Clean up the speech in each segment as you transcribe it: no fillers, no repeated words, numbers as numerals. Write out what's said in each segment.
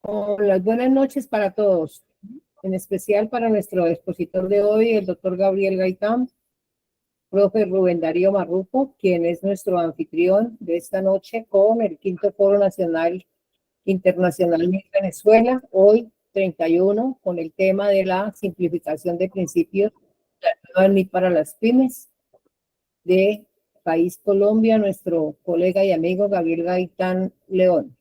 Hola, buenas noches para todos, en especial para nuestro expositor de hoy, el doctor Gabriel Gaitán, profe Rubén Darío Marrufo, quien es nuestro anfitrión de esta noche con el quinto Foro Nacional Internacional de Venezuela, hoy 31, con el tema de la simplificación de principios ni para las pymes de país Colombia, nuestro colega y amigo Gabriel Gaitán León.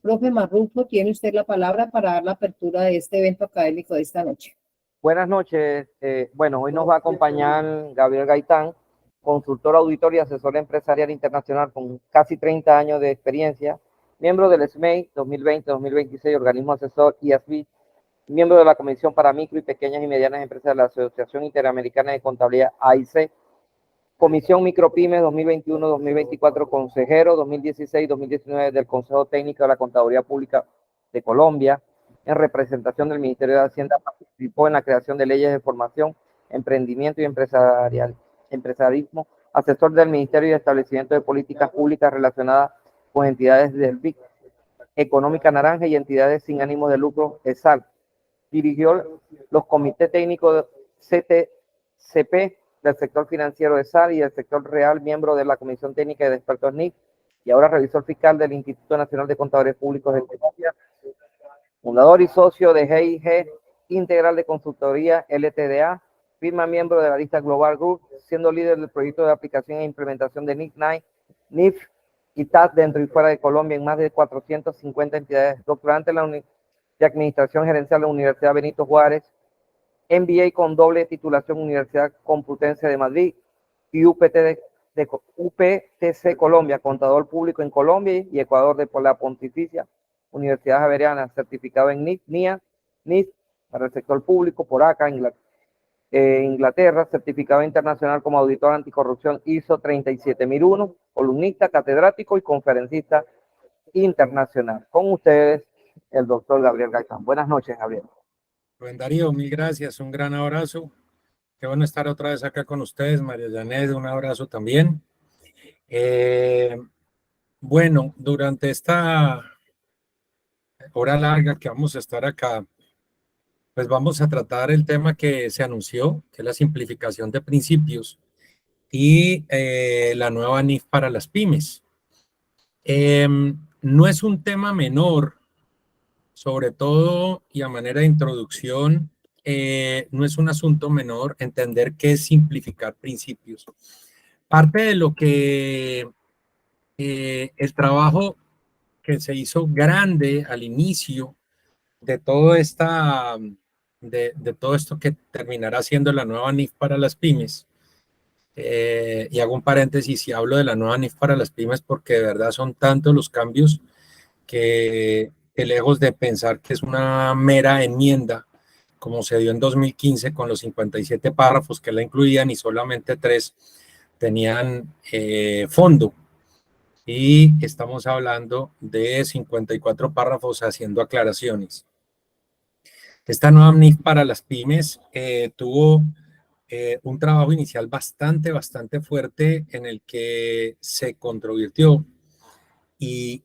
Profe Marrufo, tiene usted la palabra para dar la apertura de este evento académico de esta noche. Buenas noches. Bueno, hoy nos va a acompañar Gabriel Gaitán, consultor, auditor y asesor empresarial internacional con casi 30 años de experiencia, miembro del SMEI 2020-2026, organismo asesor IASB, miembro de la Comisión para Micro y Pequeñas y Medianas Empresas de la Asociación Interamericana de Contabilidad, AIC, Comisión Micropymes 2021-2024, consejero 2016-2019 del Consejo Técnico de la Contaduría Pública de Colombia. En representación del Ministerio de Hacienda, participó en la creación de leyes de formación, emprendimiento y empresarismo, asesor del Ministerio de Establecimiento de Políticas Públicas relacionadas con entidades del BIC, Económica Naranja y entidades sin ánimo de lucro, ESAL. Dirigió los comités técnicos CTCP del sector financiero de SAL y del sector real, miembro de la Comisión Técnica de Expertos NIC, y ahora revisor fiscal del Instituto Nacional de Contadores Públicos de Colombia, fundador y socio de GIG Integral de Consultoría LTDA, firma miembro de la lista Global Group, siendo líder del proyecto de aplicación e implementación de NIC9, NIF y TAS dentro y fuera de Colombia en más de 450 entidades, doctorante en la de Administración Gerencial de la Universidad Benito Juárez, MBA con doble titulación Universidad Complutense de Madrid y UPTC Colombia, contador público en Colombia y Ecuador de la Pontificia Universidad Javeriana, certificado en NIC, NIA, NIF para el sector público por acá, Inglaterra, certificado internacional como auditor anticorrupción ISO 37001, columnista, catedrático y conferencista internacional. Con ustedes, el doctor Gabriel Gaitán. Buenas noches, Gabriel. Rubén Darío, mil gracias, un gran abrazo. Qué bueno estar otra vez acá con ustedes, María Janet, un abrazo también. Bueno, durante esta hora larga que vamos a estar acá, pues vamos a tratar el tema que se anunció, que es la simplificación de principios y la nueva NIF para las pymes. No es un tema menor, sobre todo y a manera de introducción, no es un asunto menor entender qué es simplificar principios. Parte de lo que el trabajo que se hizo grande al inicio de todo de todo esto que terminará siendo la nueva NIF para las pymes, y hago un paréntesis y hablo de la nueva NIF para las pymes porque de verdad son tantos los cambios que lejos de pensar que es una mera enmienda, como se dio en 2015 con los 57 párrafos que la incluían y solamente 3 tenían fondo. Y estamos hablando de 54 párrafos haciendo aclaraciones. Esta nueva NIF para las pymes tuvo un trabajo inicial bastante fuerte en el que se controvirtió y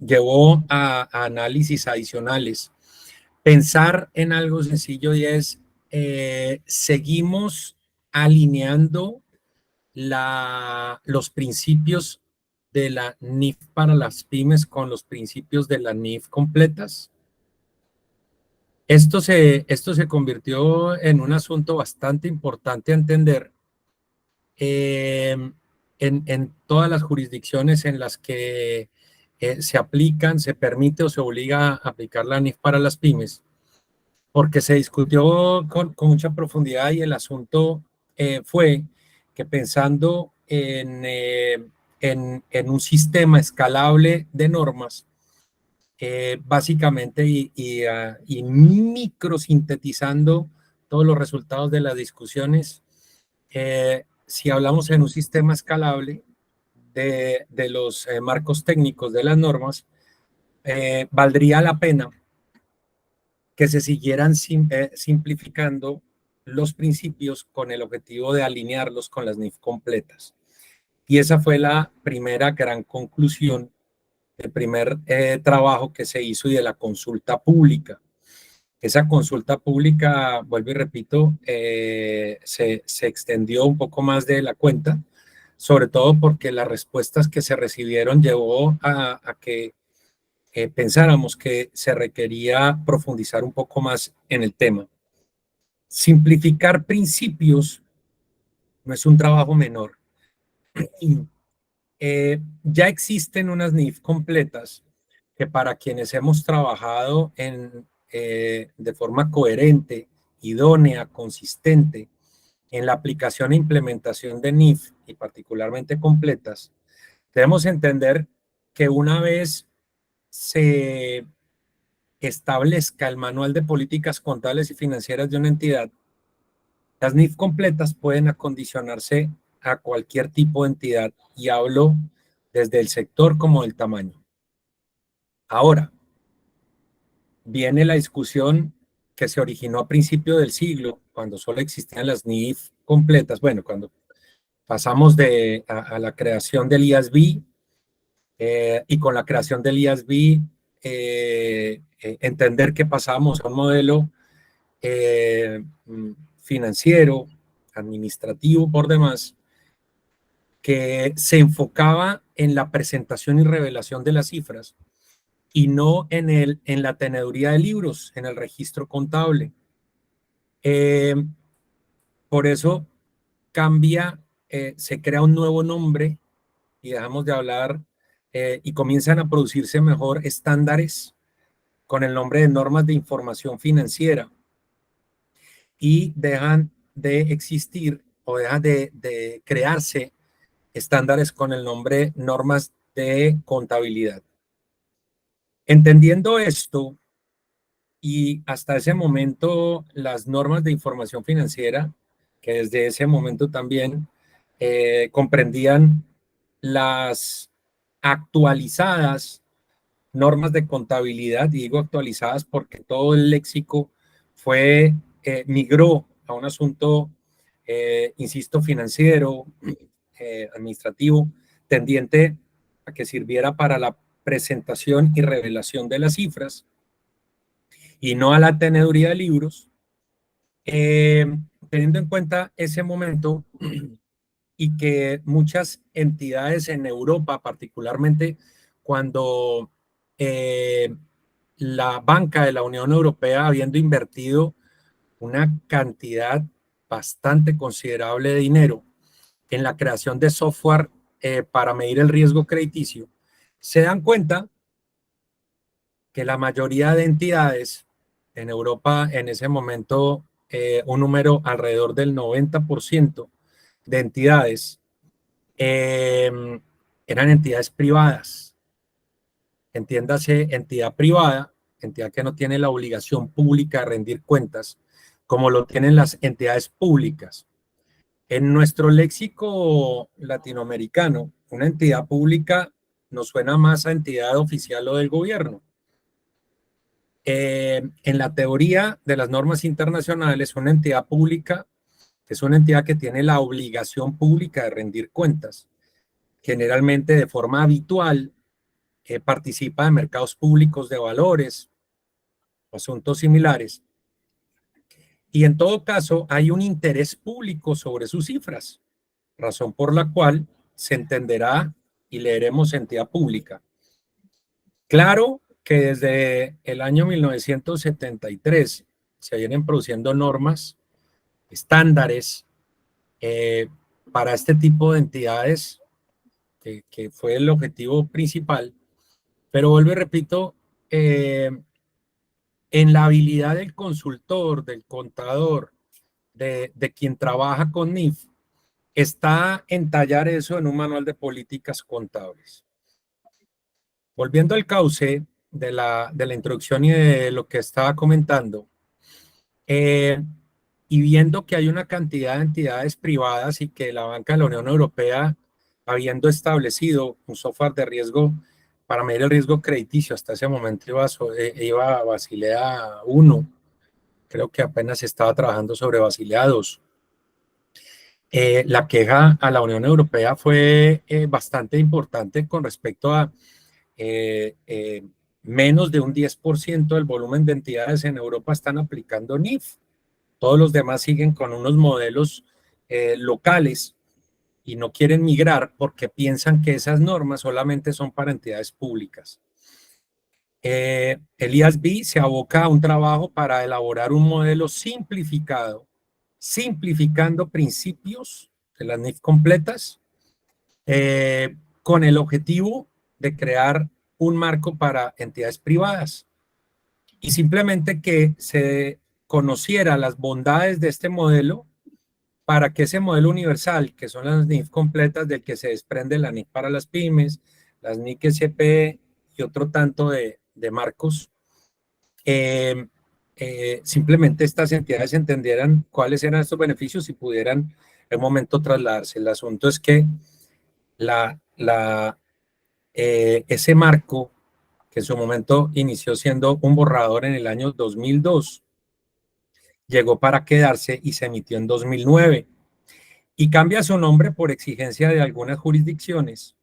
llevó a análisis adicionales. Pensar en algo sencillo y es, seguimos alineando los principios de la NIF para las pymes con los principios de la NIF completas. Esto se convirtió en un asunto bastante importante a entender en todas las jurisdicciones en las que se aplican, se permite o se obliga a aplicar la NIF para las pymes, porque se discutió con mucha profundidad y el asunto fue que pensando en un sistema escalable de normas, básicamente y microsintetizando todos los resultados de las discusiones, si hablamos en un sistema escalable de los marcos técnicos de las normas, valdría la pena que se siguieran simplificando los principios con el objetivo de alinearlos con las NIF completas. Y esa fue la primera gran conclusión trabajo que se hizo y de la consulta pública. Esa consulta pública, vuelvo y repito, se extendió un poco más de la cuenta, sobre todo porque las respuestas que se recibieron llevó a que pensáramos que se requería profundizar un poco más en el tema. Simplificar principios no es un trabajo menor. Ya existen unas NIF completas que para quienes hemos trabajado de forma coherente, idónea, consistente, en la aplicación e implementación de NIF, y particularmente completas, debemos entender que una vez se establezca el manual de políticas contables y financieras de una entidad, las NIF completas pueden acondicionarse a cualquier tipo de entidad, y hablo desde el sector como del tamaño. Ahora, viene la discusión que se originó a principio del siglo, cuando solo existían las NIF completas. Bueno, cuando pasamos a la creación del IASB, y con la creación del IASB, entender que pasábamos a un modelo financiero, administrativo por demás, que se enfocaba en la presentación y revelación de las cifras y no en la teneduría de libros, en el registro contable. Por eso se crea un nuevo nombre y dejamos de hablar y comienzan a producirse mejor estándares con el nombre de normas de información financiera, y dejan de existir o dejan de crearse estándares con el nombre normas de contabilidad. Entendiendo esto, y hasta ese momento las normas de información financiera, que desde ese momento también comprendían las actualizadas normas de contabilidad, y digo actualizadas porque todo el léxico migró a un asunto, insisto, financiero, administrativo, tendiente a que sirviera para la presentación y revelación de las cifras y no a la teneduría de libros. Teniendo en cuenta ese momento y que muchas entidades en Europa, particularmente cuando la banca de la Unión Europea, habiendo invertido una cantidad bastante considerable de dinero en la creación de software para medir el riesgo crediticio, se dan cuenta que la mayoría de entidades en Europa, en ese momento, un número alrededor del 90% de entidades eran entidades privadas. Entiéndase, entidad privada, entidad que no tiene la obligación pública de rendir cuentas, como lo tienen las entidades públicas. En nuestro léxico latinoamericano, una entidad pública nos suena más a entidad oficial o del gobierno. En la teoría de las normas internacionales, una entidad pública es una entidad que tiene la obligación pública de rendir cuentas. Generalmente, de forma habitual, participa en mercados públicos de valores o asuntos similares. Y en todo caso, hay un interés público sobre sus cifras, razón por la cual se entenderá y leeremos entidad pública. Claro que desde el año 1973 se vienen produciendo normas, estándares para este tipo de entidades, que fue el objetivo principal, pero vuelvo y repito, en la habilidad del consultor, del contador, de quien trabaja con NIF, está entallar eso en un manual de políticas contables. Volviendo al cauce de la introducción y de lo que estaba comentando, y viendo que hay una cantidad de entidades privadas y que la banca de la Unión Europea, habiendo establecido un software de riesgo para medir el riesgo crediticio, hasta ese momento iba a Basilea I, creo que apenas estaba trabajando sobre Basilea II. La queja a la Unión Europea fue bastante importante con respecto a menos de un 10% del volumen de entidades en Europa están aplicando NIF. Todos los demás siguen con unos modelos locales y no quieren migrar porque piensan que esas normas solamente son para entidades públicas. El IASB se aboca a un trabajo para elaborar un modelo simplificado, simplificando principios de las NIF completas, con el objetivo de crear un marco para entidades privadas y simplemente que se conociera las bondades de este modelo para que ese modelo universal, que son las NIF completas del que se desprende la NIF para las pymes, las NIC SP y otro tanto de marcos, simplemente estas entidades entendieran cuáles eran estos beneficios y pudieran en un momento trasladarse. El asunto es que ese marco, que en su momento inició siendo un borrador en el año 2002, llegó para quedarse y se emitió en 2009 y cambia su nombre por exigencia de algunas jurisdicciones,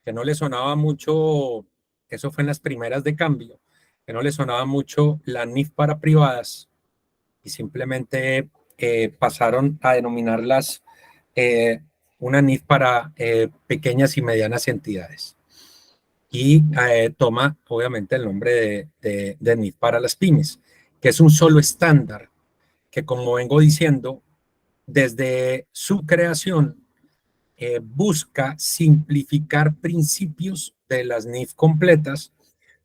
que no le sonaba mucho, eso fue en las primeras de cambio, que no le sonaba mucho la NIF para privadas y simplemente pasaron a denominarlas una NIF para pequeñas y medianas entidades. Y toma obviamente el nombre de NIF para las pymes, que es un solo estándar que, como vengo diciendo, desde su creación busca simplificar principios de las NIF completas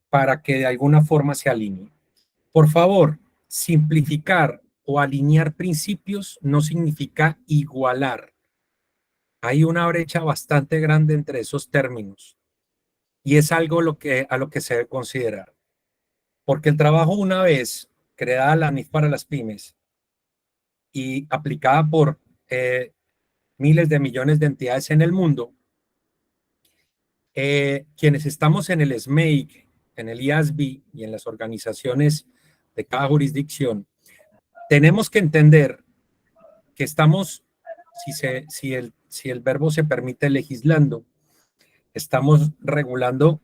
para que de alguna forma se alineen. Por favor, simplificar o alinear principios no significa igualar. Hay una brecha bastante grande entre esos términos y es algo a lo que se debe considerar. Porque el trabajo, una vez creada la NIF para las pymes y aplicada por miles de millones de entidades en el mundo, quienes estamos en el SMEIC, en el IASB y en las organizaciones de cada jurisdicción, tenemos que entender que estamos, si el verbo se permite, legislando, estamos regulando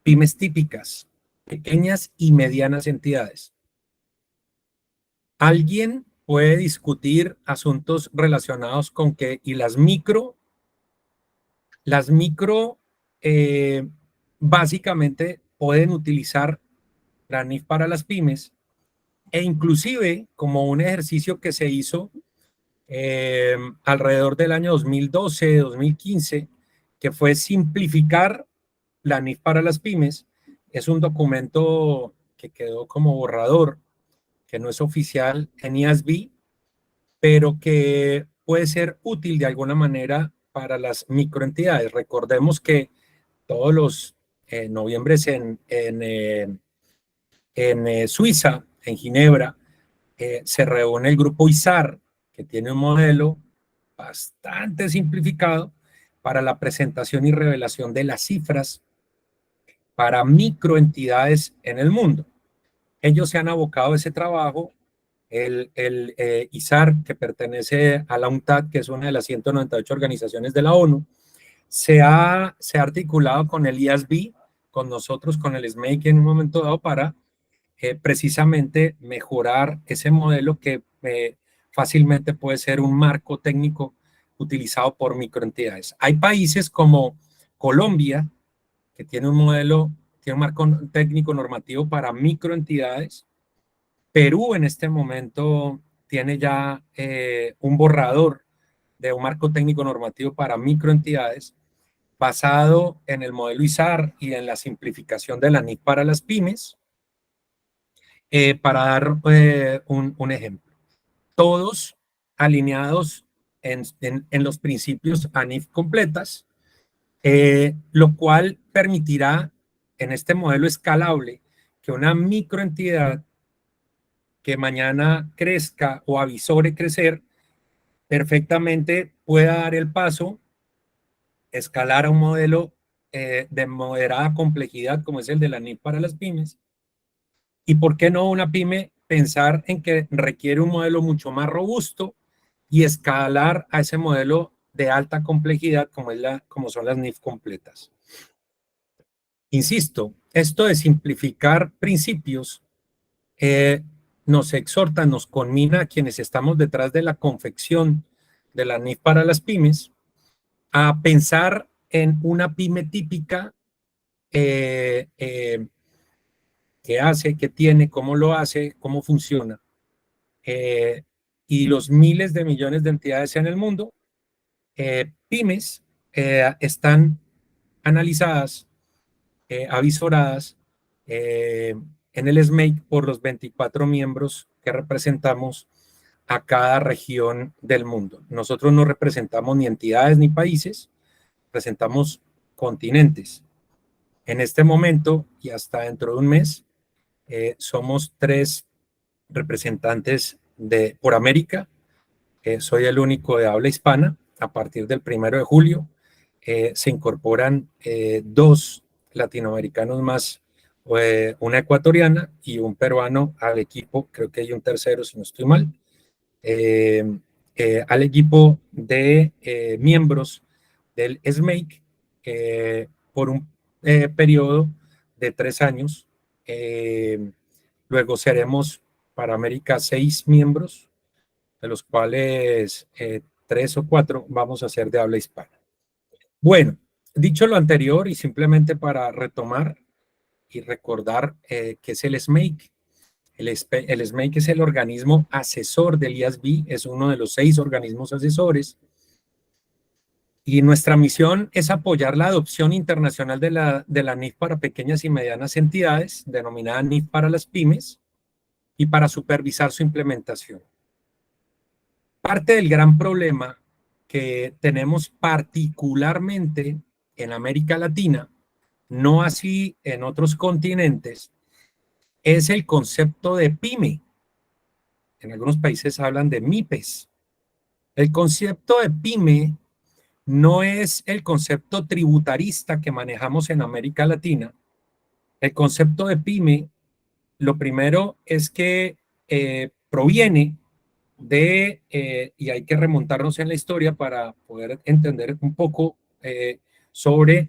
pymes típicas, pequeñas y medianas entidades. Alguien puede discutir asuntos relacionados con que, y las micro básicamente pueden utilizar la NIF para las pymes e inclusive como un ejercicio que se hizo alrededor del año 2012, 2015, que fue simplificar la NIF para las pymes. Es un documento que quedó como borrador, que no es oficial en IASB, pero que puede ser útil de alguna manera para las microentidades. Recordemos que todos los noviembres en Suiza, en Ginebra, se reúne el grupo ISAR, que tiene un modelo bastante simplificado para la presentación y revelación de las cifras para microentidades en el mundo. Ellos se han abocado a ese trabajo. El ISAR, que pertenece a la UNCTAD, que es una de las 198 organizaciones de la ONU, se ha articulado con el IASB, con nosotros, con el SMEIC en un momento dado para precisamente mejorar ese modelo que fácilmente puede ser un marco técnico utilizado por microentidades. Hay países como Colombia, que tiene un modelo, tiene un marco técnico normativo para microentidades. Perú en este momento tiene ya un borrador de un marco técnico normativo para microentidades basado en el modelo ISAR y en la simplificación de la NIF para las pymes. Para dar un ejemplo, todos alineados en los principios ANIF completas, lo cual permitirá en este modelo escalable que una microentidad que mañana crezca o avisore crecer, perfectamente pueda dar el paso, escalar a un modelo de moderada complejidad como es el de la NIF para las pymes. ¿Y por qué no una pyme pensar en que requiere un modelo mucho más robusto y escalar a ese modelo de alta complejidad como son las NIF completas? Insisto, esto de simplificar principios nos exhorta, nos conmina a quienes estamos detrás de la confección de la NIF para las pymes a pensar en una pyme típica, qué hace, qué tiene, cómo lo hace, cómo funciona. Y los miles de millones de entidades en el mundo, pymes, están analizadas, avisoradas en el SMAKE por los 24 miembros que representamos a cada región del mundo. Nosotros no representamos ni entidades ni países, representamos continentes. En este momento y hasta dentro de un mes, somos 3 representantes por América. Soy el único de habla hispana. A partir del 1 de julio se incorporan 2 latinoamericanos más, una ecuatoriana y un peruano al equipo. Creo que hay un tercero, si no estoy mal. Al equipo de miembros del SMAKE por un periodo de 3 años. Luego seremos para América 6 miembros, de los cuales 3 o 4 vamos a ser de habla hispana. Bueno, dicho lo anterior y simplemente para retomar y recordar qué es el SMAKE. El SMAKE es el organismo asesor del IASB, es uno de los 6 organismos asesores. Y nuestra misión es apoyar la adopción internacional de la NIF para pequeñas y medianas entidades, denominada NIF para las pymes, y para supervisar su implementación. Parte del gran problema que tenemos particularmente en América Latina, no así en otros continentes, es el concepto de pyme. En algunos países hablan de MIPES. El concepto de pyme no es el concepto tributarista que manejamos en América Latina. El concepto de pyme, lo primero es que proviene de, y hay que remontarnos en la historia para poder entender un poco sobre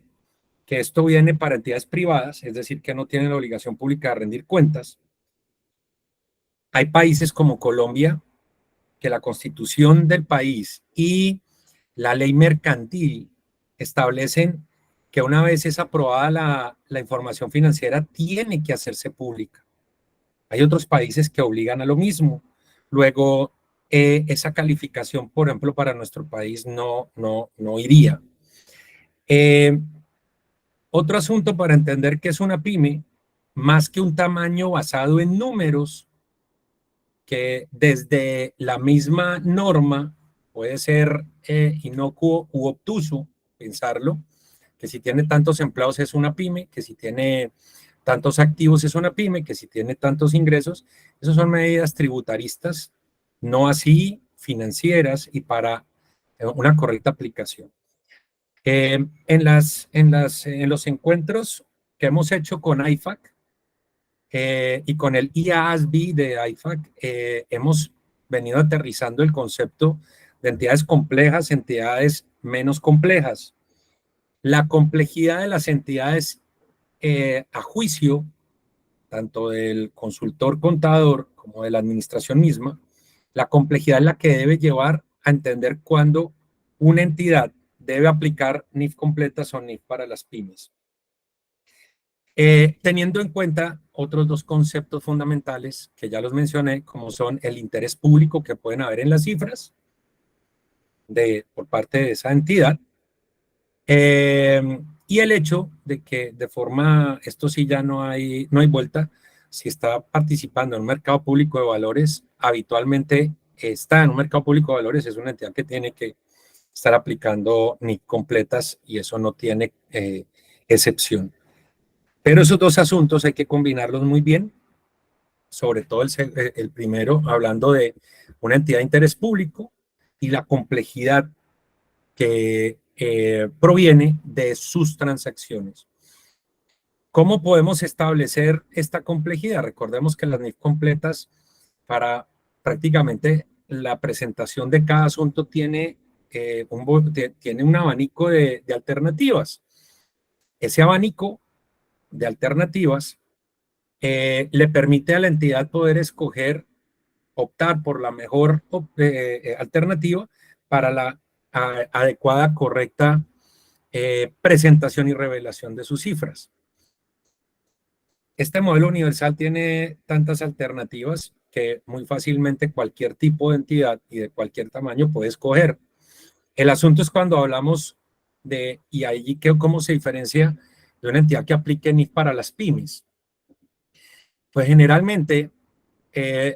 que esto viene para entidades privadas, es decir, que no tienen la obligación pública de rendir cuentas. Hay países como Colombia, que la constitución del país y la ley mercantil establecen que una vez es aprobada la información financiera, tiene que hacerse pública. Hay otros países que obligan a lo mismo. Luego, esa calificación, por ejemplo, para nuestro país no iría. Otro asunto para entender qué es una pyme, más que un tamaño basado en números, que desde la misma norma puede ser inocuo u obtuso pensarlo, que si tiene tantos empleados es una pyme, que si tiene tantos activos es una pyme, que si tiene tantos ingresos. Esas son medidas tributaristas, no así financieras y para una correcta aplicación. En los encuentros que hemos hecho con IFAC y con el IASB de IFAC, hemos venido aterrizando el concepto de entidades complejas, entidades menos complejas. La complejidad de las entidades a juicio, tanto del consultor contador como de la administración misma, la complejidad es la que debe llevar a entender cuándo una entidad debe aplicar NIF completas o NIF para las pymes. Teniendo en cuenta otros 2 conceptos fundamentales que ya los mencioné, como son el interés público que pueden haber en las cifras por parte de esa entidad, y el hecho de que de forma, esto sí ya no hay vuelta, si está participando en un mercado público de valores, habitualmente está en un mercado público de valores, es una entidad que tiene que estar aplicando NIF completas y eso no tiene excepción. Pero esos 2 asuntos hay que combinarlos muy bien, sobre todo el primero, hablando de una entidad de interés público y la complejidad que proviene de sus transacciones. ¿Cómo podemos establecer esta complejidad? Recordemos que las NIF completas, para prácticamente la presentación de cada asunto, tiene un abanico de alternativas. Ese abanico de alternativas, le permite a la entidad poder escoger, optar por la mejor alternativa para la adecuada, correcta presentación y revelación de sus cifras. Este modelo universal tiene tantas alternativas que muy fácilmente cualquier tipo de entidad y de cualquier tamaño puede escoger. El asunto es cuando hablamos de, y ahí cómo se diferencia de una entidad que aplique NIF para las pymes. Pues generalmente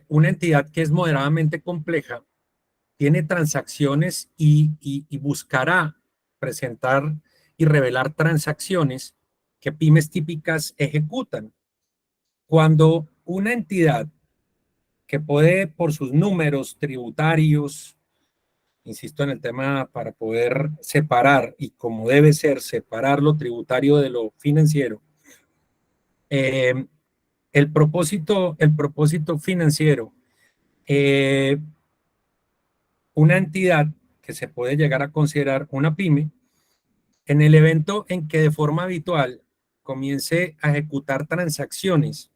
una entidad que es moderadamente compleja tiene transacciones y buscará presentar y revelar transacciones que pymes típicas ejecutan. Cuando una entidad que puede, por sus números tributarios, insisto en el tema para poder separar, y como debe ser, separar lo tributario de lo financiero, el propósito financiero, una entidad que se puede llegar a considerar una pyme, en el evento en que de forma habitual comience a ejecutar transacciones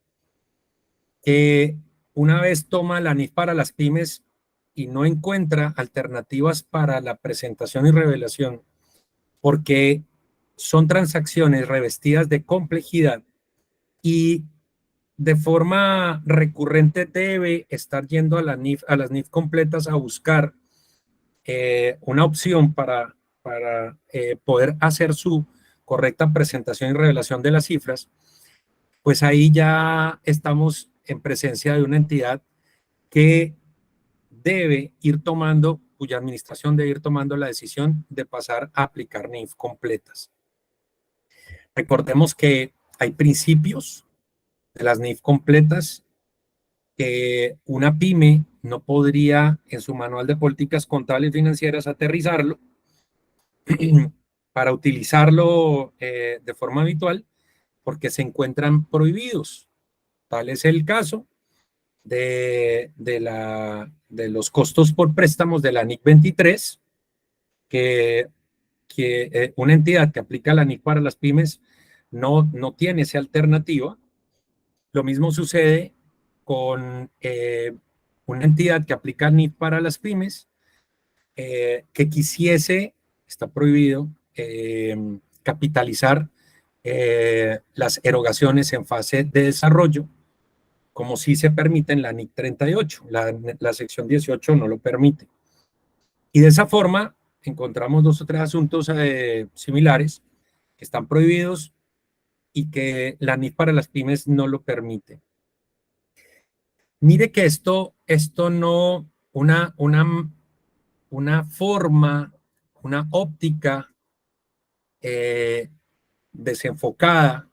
que una vez toma la NIF para las pymes y no encuentra alternativas para la presentación y revelación, porque son transacciones revestidas de complejidad y de forma recurrente debe estar yendo a las NIF completas a buscar una opción para poder hacer su correcta presentación y revelación de las cifras, pues ahí ya estamos en presencia de una entidad que debe ir tomando, cuya administración debe ir tomando la decisión de pasar a aplicar NIF completas. Recordemos que hay principios de las NIF completas que una pyme no podría en su manual de políticas contables y financieras aterrizarlo para utilizarlo de forma habitual porque se encuentran prohibidos. Tal es el caso de los costos por préstamos de la NIC 23, que una entidad que aplica la NIC para las pymes no tiene esa alternativa. Lo mismo sucede con una entidad que aplica NIF para las pymes, que quisiese, está prohibido, capitalizar las erogaciones en fase de desarrollo, como sí se permite en la NIC 38, la sección 18 no lo permite. Y de esa forma encontramos 2 o 3 asuntos similares que están prohibidos y que la NIF para las pymes no lo permite. Mire que esto no, una forma, una óptica desenfocada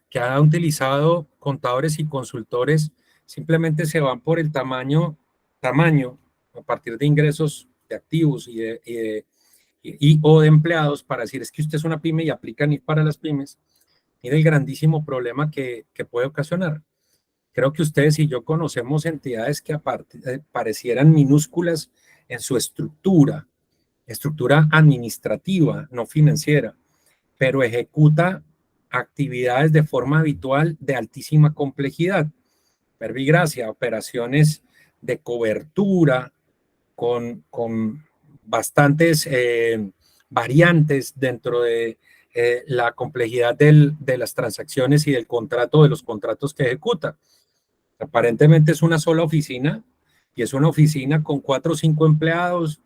que han utilizado contadores y consultores, simplemente se van por el tamaño a partir de ingresos de activos o de empleados para decir es que usted es una pyme y aplica NIF para las pymes. Mire el grandísimo problema que puede ocasionar. Creo que ustedes y yo conocemos entidades que parecieran minúsculas en su estructura administrativa, no financiera, pero ejecuta actividades de forma habitual de altísima complejidad. Verbigracia, operaciones de cobertura con bastantes variantes dentro de la complejidad de las transacciones y del contrato, de los contratos que ejecuta. Aparentemente es una sola oficina y es una oficina con 4 o 5 empleados,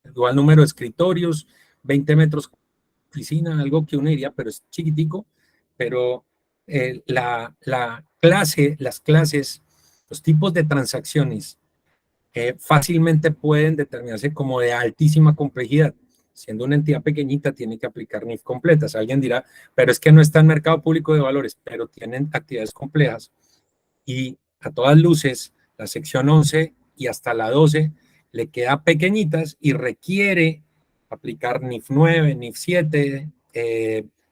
igual número de escritorios, 20 metros de oficina, algo que uno diría, pero es chiquitico, pero las clases, los tipos de transacciones fácilmente pueden determinarse como de altísima complejidad. Siendo una entidad pequeñita, tiene que aplicar NIF completas. Alguien dirá, pero es que no está en mercado público de valores, pero tienen actividades complejas. Y a todas luces, la sección 11 y hasta la 12 le queda pequeñitas y requiere aplicar NIF 9, NIF 7,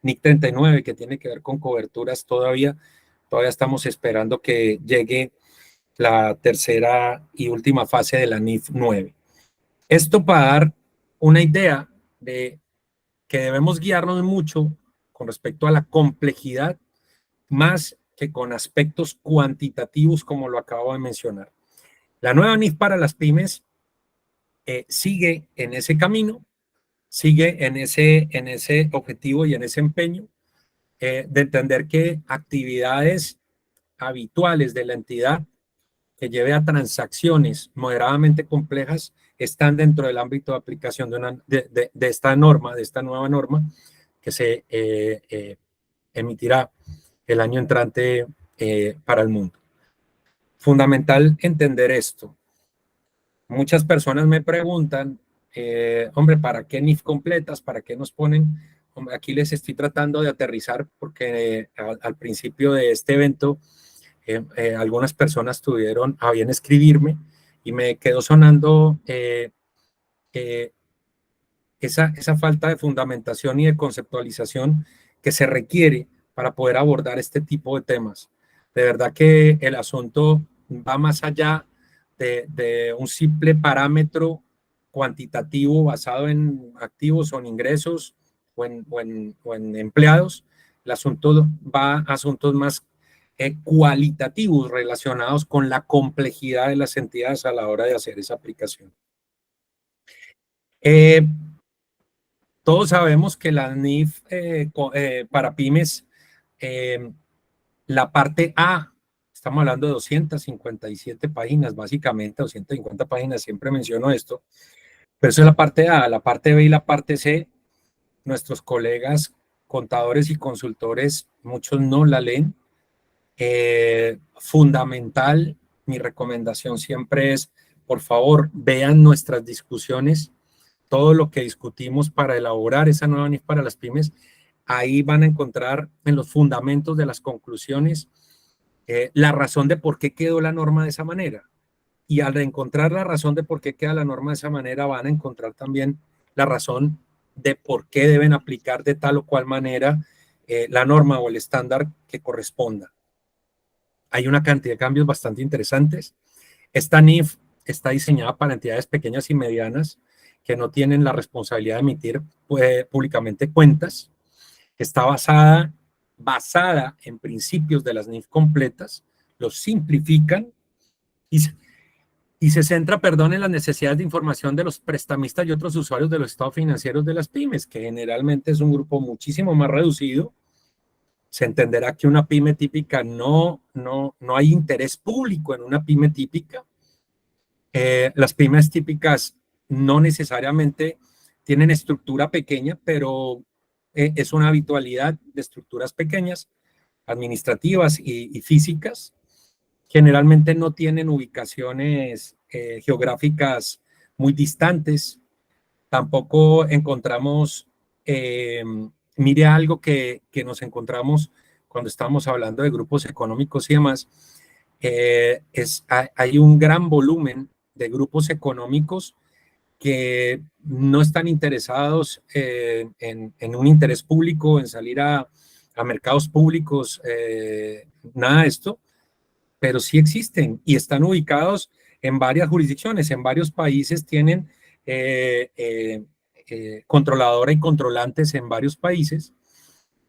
NIC 39, que tiene que ver con coberturas todavía estamos esperando que llegue la tercera y última fase de la NIF 9. Esto para dar una idea de que debemos guiarnos mucho con respecto a la complejidad, más que con aspectos cuantitativos como lo acabo de mencionar. La nueva NIF para las pymes sigue en ese camino, sigue en ese objetivo y en ese empeño de entender que actividades habituales de la entidad que lleve a transacciones moderadamente complejas están dentro del ámbito de aplicación de esta norma, de esta nueva norma que se emitirá el año entrante para el mundo. Fundamental entender esto. Muchas personas me preguntan, hombre, ¿para qué NIF completas? ¿Para qué nos ponen? Hombre, aquí les estoy tratando de aterrizar porque al principio de este evento algunas personas tuvieron a bien escribirme y me quedó sonando esa falta de fundamentación y de conceptualización que se requiere para poder abordar este tipo de temas. De verdad que el asunto va más allá de un simple parámetro cuantitativo basado en activos o en ingresos o en empleados. El asunto va a asuntos más cualitativos relacionados con la complejidad de las entidades a la hora de hacer esa aplicación. Todos sabemos que la NIF para pymes, la parte A, estamos hablando de 257 páginas, básicamente 250 páginas, siempre menciono esto, pero eso es la parte A. La parte B y la parte C, nuestros colegas contadores y consultores, muchos no la leen. Fundamental, mi recomendación siempre es, por favor, vean nuestras discusiones, todo lo que discutimos para elaborar esa nueva NIF para las pymes. Ahí van a encontrar en los fundamentos de las conclusiones la razón de por qué quedó la norma de esa manera. Y al encontrar la razón de por qué queda la norma de esa manera, van a encontrar también la razón de por qué deben aplicar de tal o cual manera la norma o el estándar que corresponda. Hay una cantidad de cambios bastante interesantes. Esta NIF está diseñada para entidades pequeñas y medianas que no tienen la responsabilidad de emitir públicamente cuentas. Está basada en principios de las NIF completas, los simplifican y se centra, en las necesidades de información de los prestamistas y otros usuarios de los estados financieros de las pymes, que generalmente es un grupo muchísimo más reducido. Se entenderá que una pyme típica no hay interés público en una pyme típica. Las pymes típicas no necesariamente tienen estructura pequeña, pero es una habitualidad de estructuras pequeñas, administrativas y físicas. Generalmente no tienen ubicaciones geográficas muy distantes. Tampoco encontramos, mire algo que nos encontramos cuando estamos hablando de grupos económicos y demás, hay un gran volumen de grupos económicos que no están interesados en un interés público, en salir a mercados públicos, nada de esto, pero sí existen y están ubicados en varias jurisdicciones, en varios países tienen controladora y controlantes en varios países,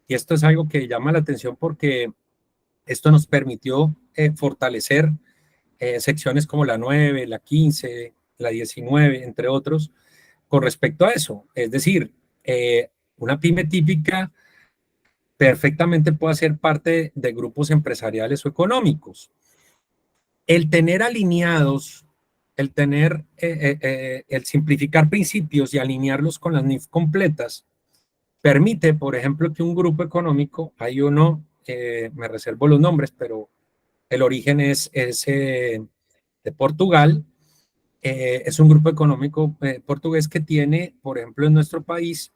y esto es algo que llama la atención porque esto nos permitió fortalecer secciones como la 9, la 15, la 19, entre otros, con respecto a eso. Es decir, una pyme típica perfectamente puede ser parte de grupos empresariales o económicos. El tener alineados, el simplificar principios y alinearlos con las NIF completas, permite, por ejemplo, que un grupo económico, hay uno, me reservo los nombres, pero el origen es de Portugal, es un grupo económico portugués que tiene, por ejemplo, en nuestro país,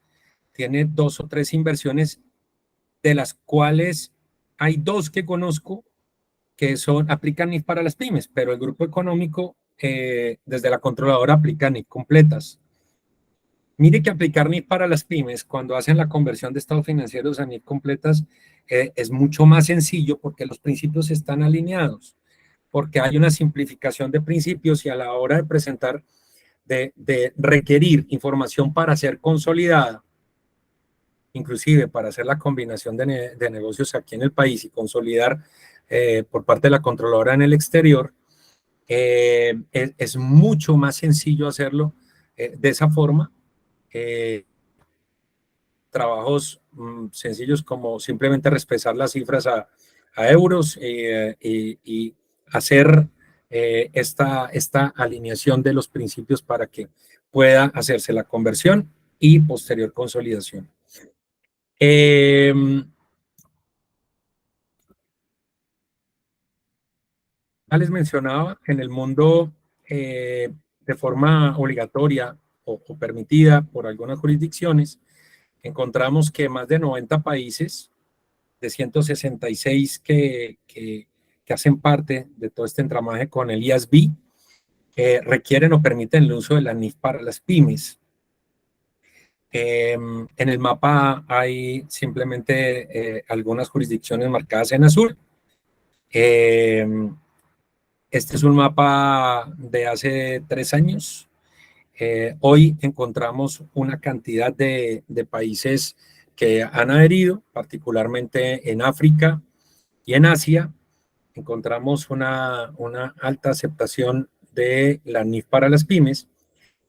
tiene 2 o 3 inversiones, de las cuales hay 2 que conozco que aplican NIF para las pymes, pero el grupo económico desde la controladora aplica NIF completas. Mire que aplicar NIF para las pymes cuando hacen la conversión de estados financieros a NIF completas es mucho más sencillo porque los principios están alineados, porque hay una simplificación de principios y a la hora de presentar, de requerir información para ser consolidada, inclusive para hacer la combinación de negocios aquí en el país y consolidar por parte de la controladora en el exterior, es mucho más sencillo hacerlo de esa forma. Trabajos sencillos como simplemente respesar las cifras a euros y hacer esta alineación de los principios para que pueda hacerse la conversión y posterior consolidación. Ya les mencionaba, en el mundo de forma obligatoria o permitida por algunas jurisdicciones, encontramos que más de 90 países de 166 que hacen parte de todo este entramaje con el IASB requieren o permiten el uso de la NIF para las pymes. En el mapa hay simplemente algunas jurisdicciones marcadas en azul. Este es un mapa de hace 3 años. Hoy encontramos una cantidad de países que han adherido, particularmente en África y en Asia. Encontramos una alta aceptación de la NIF para las pymes.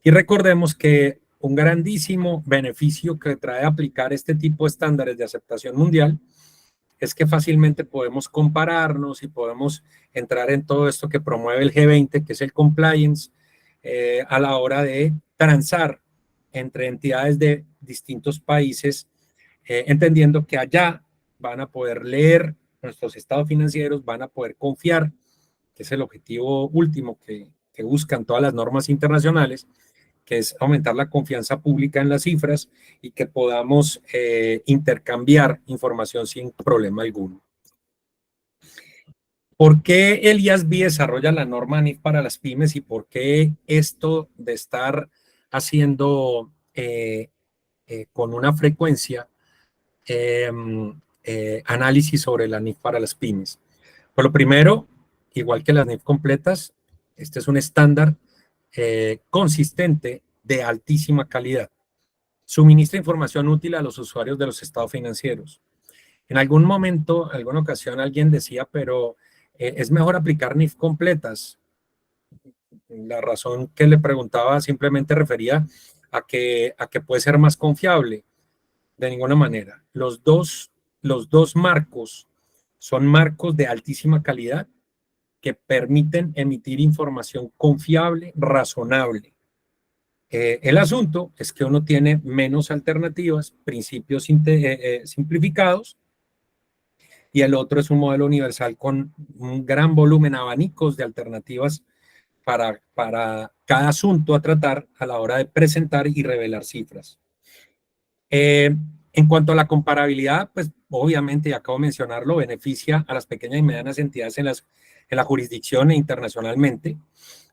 Y recordemos que un grandísimo beneficio que trae aplicar este tipo de estándares de aceptación mundial es que fácilmente podemos compararnos y podemos entrar en todo esto que promueve el G20, que es el compliance, a la hora de transar entre entidades de distintos países, entendiendo que allá van a poder leer nuestros estados financieros, van a poder confiar, que es el objetivo último que buscan todas las normas internacionales, que es aumentar la confianza pública en las cifras y que podamos intercambiar información sin problema alguno. ¿Por qué el IASB desarrolla la norma NIF para las pymes y por qué esto de estar haciendo con una frecuencia análisis sobre la NIF para las pymes? Pues lo primero, igual que las NIF completas, este es un estándar consistente de altísima calidad. Suministra información útil a los usuarios de los estados financieros. En algún momento, en alguna ocasión, alguien decía, pero es mejor aplicar NIF completas. La razón que le preguntaba simplemente refería a que puede ser más confiable. De ninguna manera. Los dos marcos son marcos de altísima calidad que permiten emitir información confiable, razonable. El asunto es que uno tiene menos alternativas, principios simplificados, y el otro es un modelo universal con un gran volumen, abanicos de alternativas para cada asunto a tratar a la hora de presentar y revelar cifras. En cuanto a la comparabilidad, pues obviamente, y acabo de mencionarlo, beneficia a las pequeñas y medianas entidades en la jurisdicción e internacionalmente.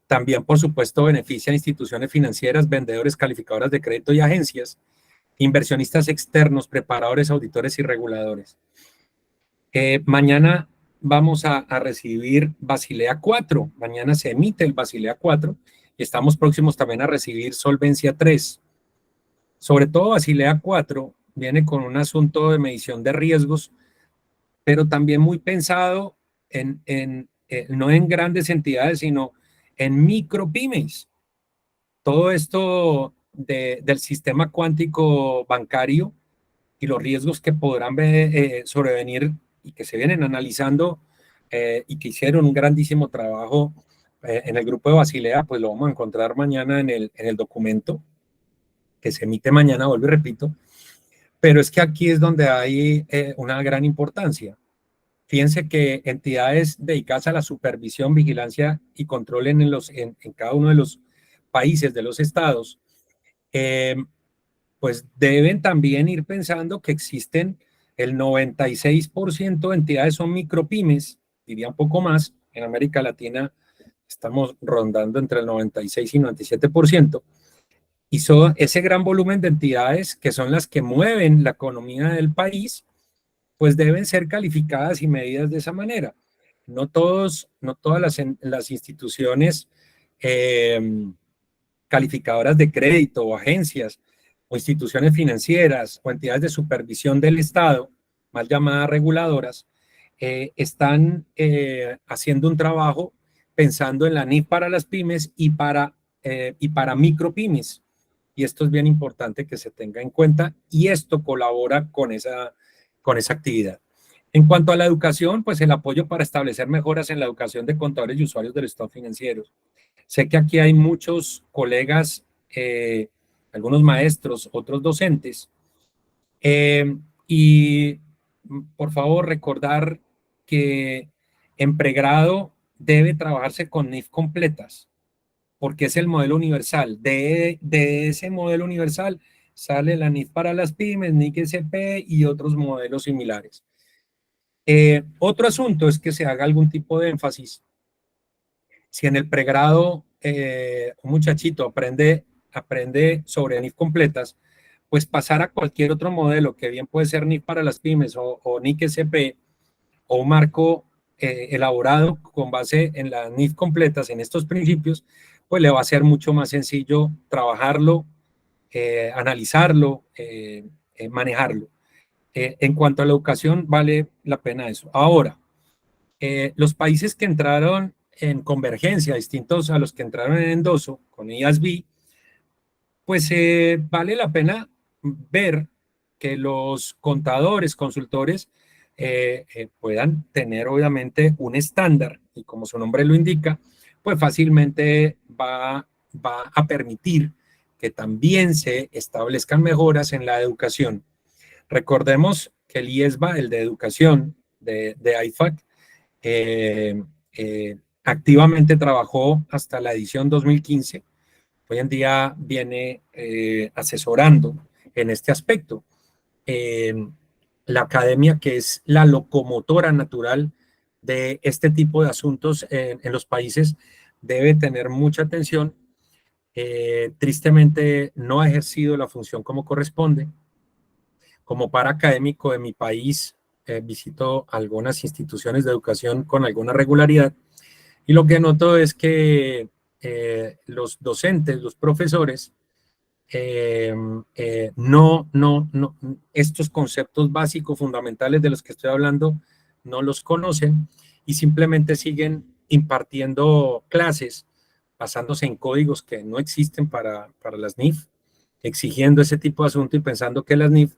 También, por supuesto, beneficia a instituciones financieras, vendedores, calificadoras de crédito y agencias, inversionistas externos, preparadores, auditores y reguladores. Mañana vamos a recibir Basilea 4. Mañana se emite el Basilea 4 y estamos próximos también a recibir Solvencia 3. Sobre todo Basilea 4 viene con un asunto de medición de riesgos, pero también muy pensado no en grandes entidades, sino en micropymes. Todo esto del sistema cuántico bancario y los riesgos que podrán sobrevenir y que se vienen analizando y que hicieron un grandísimo trabajo en el grupo de Basilea, pues lo vamos a encontrar mañana en el documento que se emite mañana, vuelvo y repito, pero es que aquí es donde hay una gran importancia. Fíjense que entidades dedicadas a la supervisión, vigilancia y control en cada uno de los países, de los estados, pues deben también ir pensando que existen el 96% de entidades son micropymes, diría un poco más, en América Latina estamos rondando entre el 96 y 97%, y ese gran volumen de entidades que son las que mueven la economía del país, pues deben ser calificadas y medidas de esa manera. No todas las instituciones calificadoras de crédito o agencias o instituciones financieras o entidades de supervisión del Estado, mal llamadas reguladoras, están haciendo un trabajo pensando en la NIF para las pymes y para micropymes. Y esto es bien importante que se tenga en cuenta y esto colabora con esa actividad. En cuanto a la educación, pues el apoyo para establecer mejoras en la educación de contadores y usuarios del estado financiero. Sé que aquí hay muchos colegas, algunos maestros, otros docentes, y por favor recordar que en pregrado debe trabajarse con NIF completas, porque es el modelo universal. De ese modelo universal sale la NIF para las pymes, NIC SP y otros modelos similares. Otro asunto es que se haga algún tipo de énfasis. Si en el pregrado un muchachito aprende sobre NIF completas, pues pasar a cualquier otro modelo, que bien puede ser NIF para las pymes o NIC SP, o un marco elaborado con base en las NIF completas, en estos principios, pues le va a ser mucho más sencillo trabajarlo, analizarlo, manejarlo. En cuanto a la educación, vale la pena eso. Ahora, los países que entraron en convergencia, distintos a los que entraron en endoso, con IASB, pues vale la pena ver que los contadores, consultores, puedan tener obviamente un estándar y como su nombre lo indica, pues fácilmente va a permitir que también se establezcan mejoras en la educación. Recordemos que el IESBA, el de educación de IFAC, activamente trabajó hasta la edición 2015. Hoy en día viene asesorando en este aspecto. La academia, que es la locomotora natural de este tipo de asuntos en los países, debe tener mucha atención. Tristemente no ha ejercido la función como corresponde. Como par académico de mi país, visito algunas instituciones de educación con alguna regularidad y lo que noto es que los docentes, los profesores, estos conceptos básicos, fundamentales de los que estoy hablando, no los conocen y simplemente siguen impartiendo clases basándose en códigos que no existen para las NIF, exigiendo ese tipo de asunto y pensando que las NIF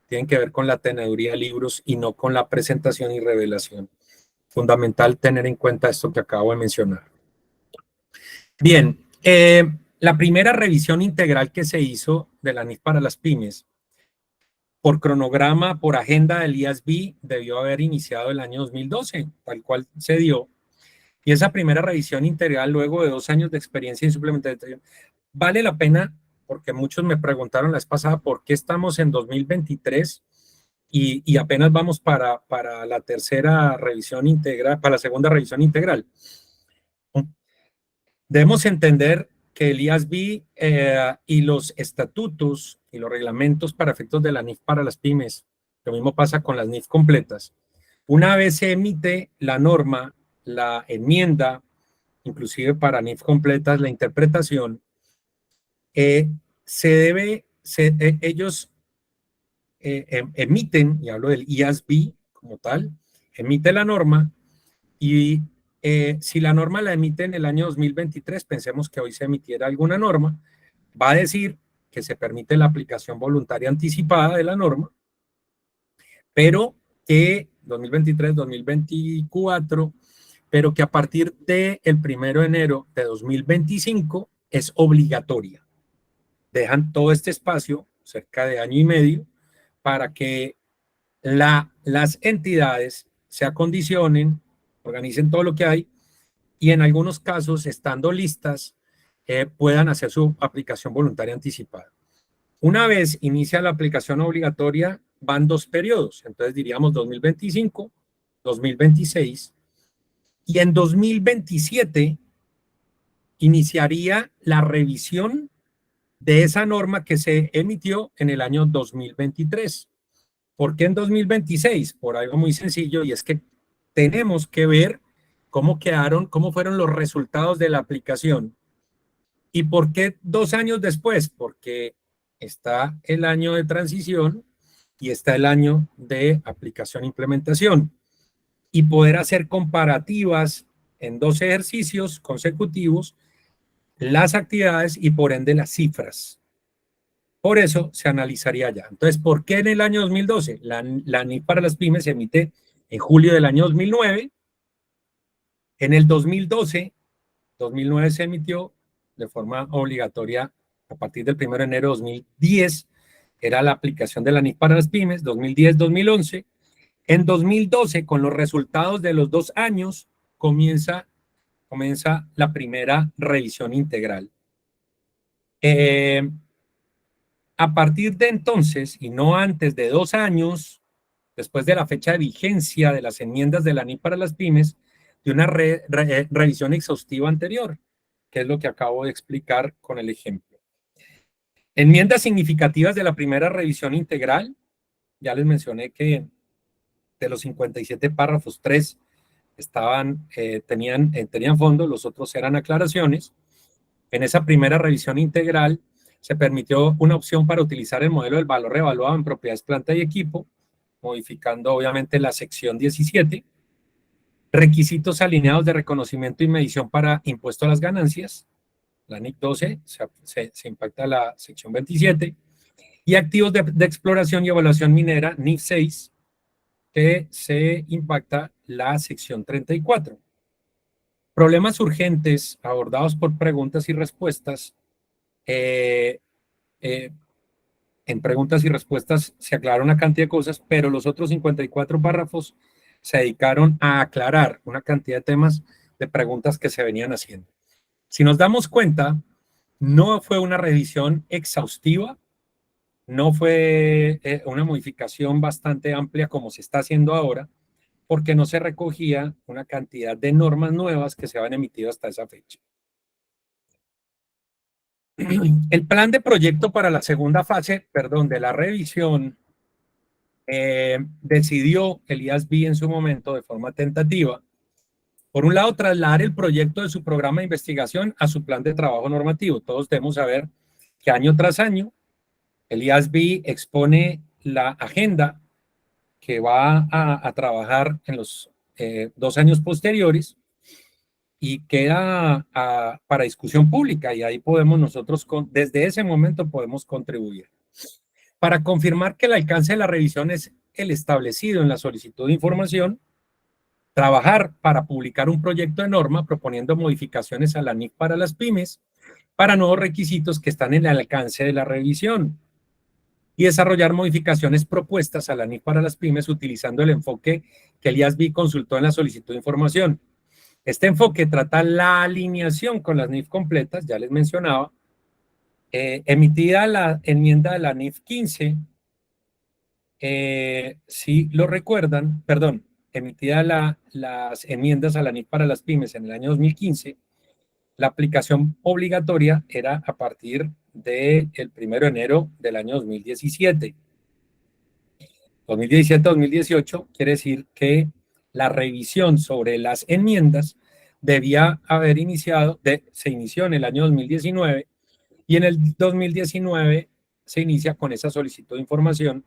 tienen que ver con la teneduría de libros y no con la presentación y revelación. Fundamental tener en cuenta esto que acabo de mencionar. Bien, la primera revisión integral que se hizo de la NIF para las pymes, por cronograma, por agenda del IASB, debió haber iniciado el año 2012, tal cual se dio. Y esa primera revisión integral, luego de 2 años de experiencia en suplementación, vale la pena, porque muchos me preguntaron la vez pasada por qué estamos en 2023 y apenas vamos para la tercera revisión integral, para la segunda revisión integral. Debemos entender que el IASB y los estatutos y los reglamentos para efectos de la NIF para las pymes, lo mismo pasa con las NIF completas. Una vez se emite la norma, la enmienda, inclusive para NIF completas, la interpretación, ellos emiten, y hablo del IASB como tal, emite la norma y si la norma la emite en el año 2023, pensemos que hoy se emitiera alguna norma, va a decir que se permite la aplicación voluntaria anticipada de la norma, pero que 2023, 2024, pero que a partir del 1 de enero de 2025 es obligatoria. Dejan todo este espacio, cerca de año y medio, para que las entidades se acondicionen, organicen todo lo que hay y en algunos casos, estando listas, puedan hacer su aplicación voluntaria anticipada. Una vez inicia la aplicación obligatoria, van 2 periodos, entonces diríamos 2025, 2026, y en 2027 iniciaría la revisión de esa norma que se emitió en el año 2023. ¿Por qué en 2026? Por algo muy sencillo, y es que tenemos que ver cómo fueron los resultados de la aplicación. ¿Y por qué 2 años después? Porque está el año de transición y está el año de aplicación e implementación. Y poder hacer comparativas en 2 ejercicios consecutivos, las actividades y por ende las cifras. Por eso se analizaría ya. Entonces, ¿por qué en el año 2012? La NIF para las pymes se emite en julio del año 2009. En el 2012, 2009 se emitió de forma obligatoria a partir del 1 de enero de 2010. Era la aplicación de la NIF para las pymes, 2010-2011. En 2012, con los resultados de los 2 años, comienza la primera revisión integral. A partir de entonces, y no antes de 2 años, después de la fecha de vigencia de las enmiendas de la NIF para las pymes, de una revisión exhaustiva anterior, que es lo que acabo de explicar con el ejemplo. Enmiendas significativas de la primera revisión integral. Ya les mencioné que de los 57 párrafos, 3 tenían fondo, los otros eran aclaraciones. En esa primera revisión integral se permitió una opción para utilizar el modelo del valor revaluado en propiedades, planta y equipo, modificando obviamente la sección 17. Requisitos alineados de reconocimiento y medición para impuesto a las ganancias. La NIC 12 se impacta la sección 27. Y activos de exploración y evaluación minera, NIC 6, que se impacta la sección 34. Problemas urgentes abordados por preguntas y respuestas. En preguntas y respuestas se aclararon una cantidad de cosas, pero los otros 54 párrafos se dedicaron a aclarar una cantidad de temas de preguntas que se venían haciendo. Si nos damos cuenta, no fue una revisión exhaustiva, no fue una modificación bastante amplia como se está haciendo ahora, porque no se recogía una cantidad de normas nuevas que se habían emitido hasta esa fecha. El plan de proyecto para la segunda fase, de la revisión, decidió el IASB en su momento de forma tentativa, por un lado, trasladar el proyecto de su programa de investigación a su plan de trabajo normativo. Todos debemos saber que año tras año el IASB expone la agenda que va a trabajar en los 2 años posteriores y queda para discusión pública, y ahí podemos nosotros, desde ese momento podemos contribuir. Para confirmar que el alcance de la revisión es el establecido en la solicitud de información, trabajar para publicar un proyecto de norma proponiendo modificaciones a la NIF para las pymes para nuevos requisitos que están en el alcance de la revisión, y desarrollar modificaciones propuestas a la NIF para las pymes utilizando el enfoque que el IASB consultó en la solicitud de información. Este enfoque trata la alineación con las NIF completas, ya les mencionaba, emitida la enmienda de la NIF 15, si lo recuerdan, emitida las enmiendas a la NIF para las pymes en el año 2015, la aplicación obligatoria era a partir del 1 de enero del año 2017. 2017-2018 quiere decir que la revisión sobre las enmiendas debía haber se inició en el año 2019, y en el 2019 se inicia con esa solicitud de información,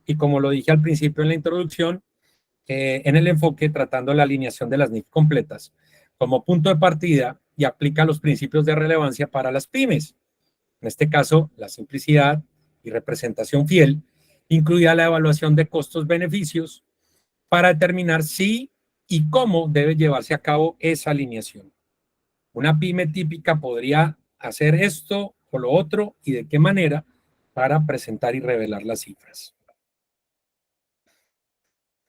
y como lo dije al principio en la introducción, en el enfoque tratando la alineación de las NIF completas como punto de partida, y aplica los principios de relevancia para las pymes. En este caso, la simplicidad y representación fiel, incluida la evaluación de costos-beneficios para determinar si y cómo debe llevarse a cabo esa alineación. Una pyme típica podría hacer esto o lo otro, y de qué manera, para presentar y revelar las cifras.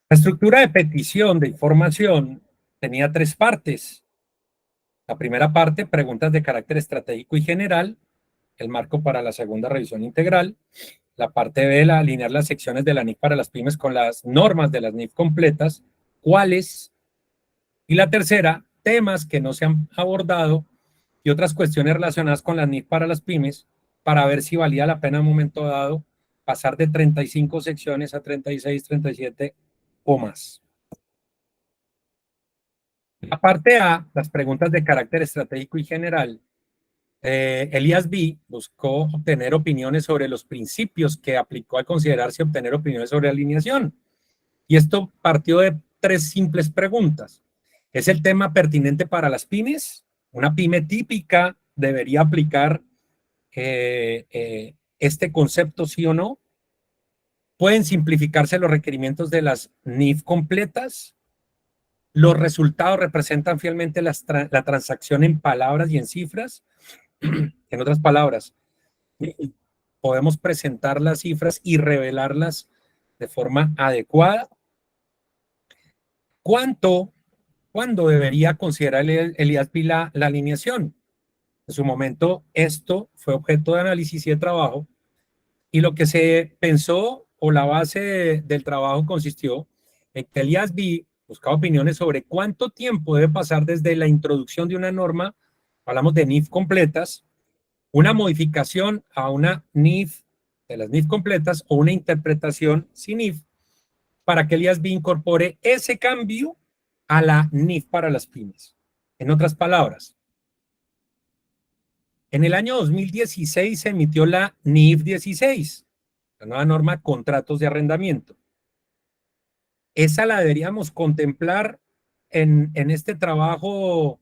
La estructura de petición de información tenía 3 partes. La primera parte, preguntas de carácter estratégico y general, el marco para la segunda revisión integral. La parte B, alinear las secciones de la NIF para las pymes con las normas de las NIF completas, cuáles. Y la tercera, temas que no se han abordado y otras cuestiones relacionadas con las NIF para las pymes, para ver si valía la pena en un momento dado pasar de 35 secciones a 36, 37 o más. La parte A, las preguntas de carácter estratégico y general, el IASB buscó obtener opiniones sobre los principios que aplicó al considerarse obtener opiniones sobre alineación. Y esto partió de 3 simples preguntas. ¿Es el tema pertinente para las pymes? ¿Una pyme típica debería aplicar este concepto, sí o no? ¿Pueden simplificarse los requerimientos de las NIF completas? ¿Los resultados representan fielmente la transacción en palabras y en cifras? En otras palabras, ¿podemos presentar las cifras y revelarlas de forma adecuada? ¿Cuándo debería considerar el IASB la alineación? En su momento, esto fue objeto de análisis y de trabajo, y lo que se pensó o la base del trabajo consistió en que el IASB buscaba opiniones sobre cuánto tiempo debe pasar desde la introducción de una norma, hablamos de NIF completas, una modificación a una NIF, de las NIF completas, o una interpretación sin NIF, para que el IASB incorpore ese cambio a la NIF para las pymes. En otras palabras, en el año 2016 se emitió la NIF 16, la nueva norma contratos de arrendamiento. Esa la deberíamos contemplar en este trabajo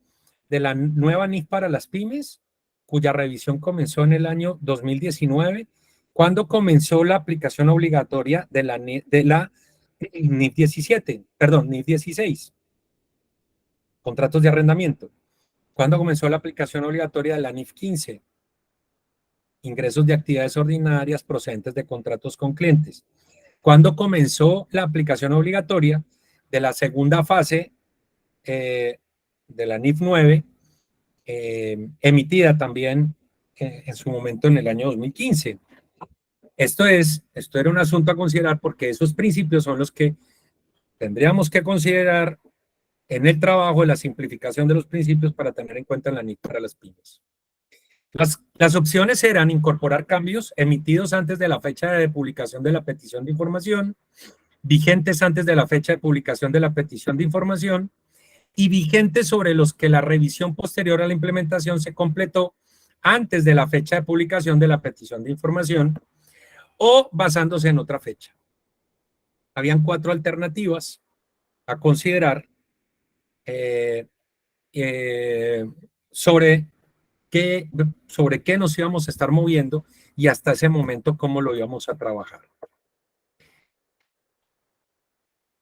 de la nueva NIF para las pymes, cuya revisión comenzó en el año 2019, cuando comenzó la aplicación obligatoria de la NIF 17, perdón, NIF 16, contratos de arrendamiento. ¿Cuándo comenzó la aplicación obligatoria de la NIF 15? Ingresos de actividades ordinarias procedentes de contratos con clientes. ¿Cuándo comenzó la aplicación obligatoria de la segunda fase de la NIF 9, emitida también en su momento en el año 2015? Esto era un asunto a considerar, porque esos principios son los que tendríamos que considerar en el trabajo de la simplificación de los principios para tener en cuenta en la NIF para las pymes. Las opciones eran incorporar cambios emitidos antes de la fecha de publicación de la petición de información, vigentes antes de la fecha de publicación de la petición de información y vigentes sobre los que la revisión posterior a la implementación se completó antes de la fecha de publicación de la petición de información o basándose en otra fecha. Habían 4 alternativas a considerar sobre qué nos íbamos a estar moviendo y hasta ese momento cómo lo íbamos a trabajar.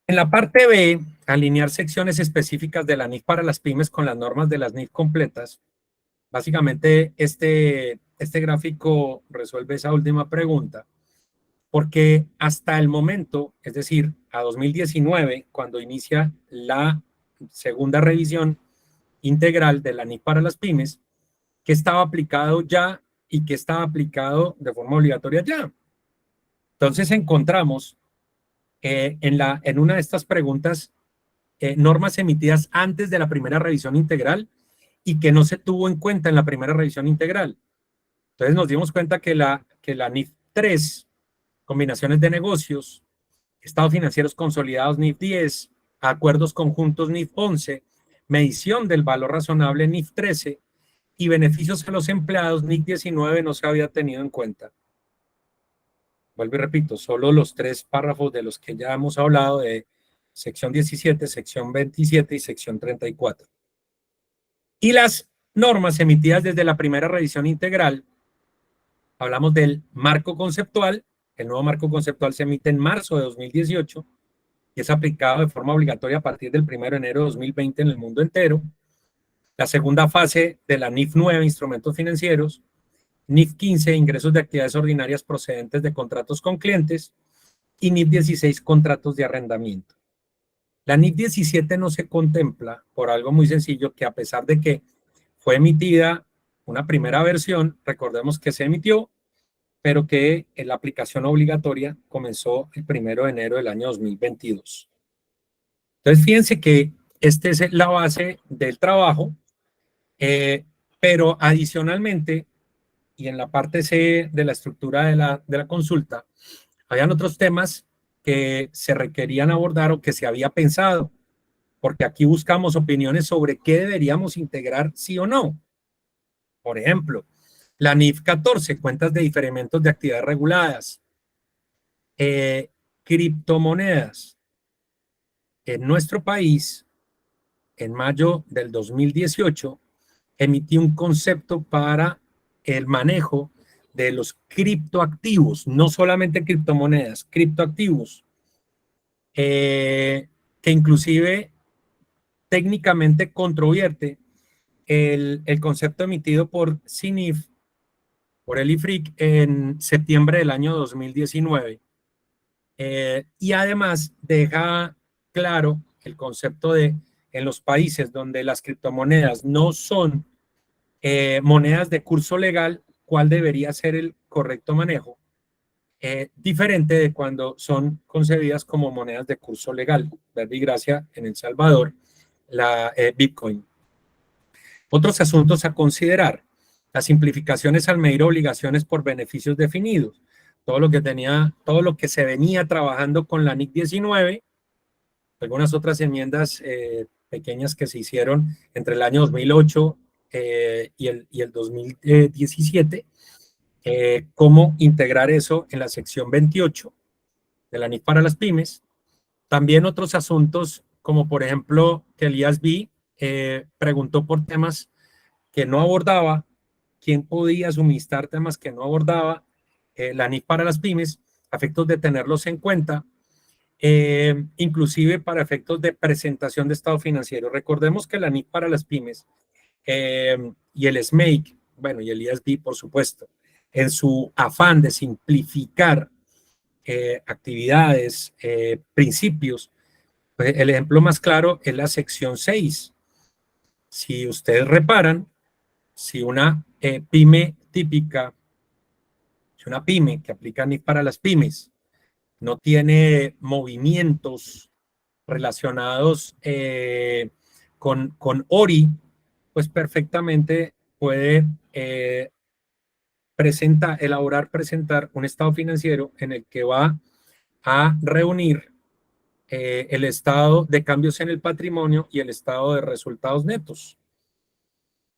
En la parte B, alinear secciones específicas de la NIF para las pymes con las normas de las NIF completas. Básicamente, este gráfico resuelve esa última pregunta, porque hasta el momento, es decir, a 2019, cuando inicia la segunda revisión integral de la NIF para las pymes, que estaba aplicado ya y que estaba aplicado de forma obligatoria ya. Entonces encontramos en una de estas preguntas normas emitidas antes de la primera revisión integral y que no se tuvo en cuenta en la primera revisión integral. Entonces nos dimos cuenta que la NIF 3, combinaciones de negocios, estados financieros consolidados NIF 10, acuerdos conjuntos NIF 11, medición del valor razonable NIF 13 y beneficios a los empleados NIF 19 no se había tenido en cuenta. Vuelvo y repito, solo los 3 párrafos de los que ya hemos hablado, de sección 17, sección 27 y sección 34. Y las normas emitidas desde la primera revisión integral, hablamos del marco conceptual. El nuevo marco conceptual se emite en marzo de 2018 y es aplicado de forma obligatoria a partir del 1 de enero de 2020 en el mundo entero. La segunda fase de la NIF 9, instrumentos financieros. NIF 15, ingresos de actividades ordinarias procedentes de contratos con clientes. Y NIF 16, contratos de arrendamiento. La NIF 17 no se contempla por algo muy sencillo, que a pesar de que fue emitida una primera versión, recordemos que se emitió, pero que la aplicación obligatoria comenzó el 1 de enero del año 2022. Entonces, fíjense que esta es la base del trabajo, pero adicionalmente, y en la parte C de la estructura de la consulta, habían otros temas que se requerían abordar o que se había pensado, porque aquí buscamos opiniones sobre qué deberíamos integrar, sí o no. Por ejemplo, la NIF 14, cuentas de diferimentos de actividades reguladas. Criptomonedas. En nuestro país, en mayo del 2018, emití un concepto para el manejo de los criptoactivos, no solamente criptomonedas, criptoactivos, que inclusive técnicamente controvierte el concepto emitido por CINIF, por el IFRIC, en septiembre del año 2019. Y además deja claro el concepto de en los países donde las criptomonedas no son monedas de curso legal, cuál debería ser el correcto manejo, diferente de cuando son concebidas como monedas de curso legal. Verbigracia en El Salvador, la Bitcoin. Otros asuntos a considerar: las simplificaciones al medir obligaciones por beneficios definidos. Todo lo que se venía trabajando con la NIC 19, algunas otras enmiendas pequeñas que se hicieron entre el año 2008 y el 2017, cómo integrar eso en la sección 28 de la NIC para las pymes. También otros asuntos, como por ejemplo que el IASB preguntó por temas que no abordaba, quién podía suministrar temas que no abordaba la NIC para las pymes, a efectos de tenerlos en cuenta, inclusive para efectos de presentación de estado financiero. Recordemos que la NIC para las pymes y el SMAIC, bueno, y el IASB, por supuesto, en su afán de simplificar actividades, principios, pues el ejemplo más claro es la sección 6. Si ustedes reparan, si una pyme típica, si una pyme que aplica NIC para las pymes no tiene movimientos relacionados con ORI, pues perfectamente puede presentar un estado financiero en el que va a reunir el estado de cambios en el patrimonio y el estado de resultados netos.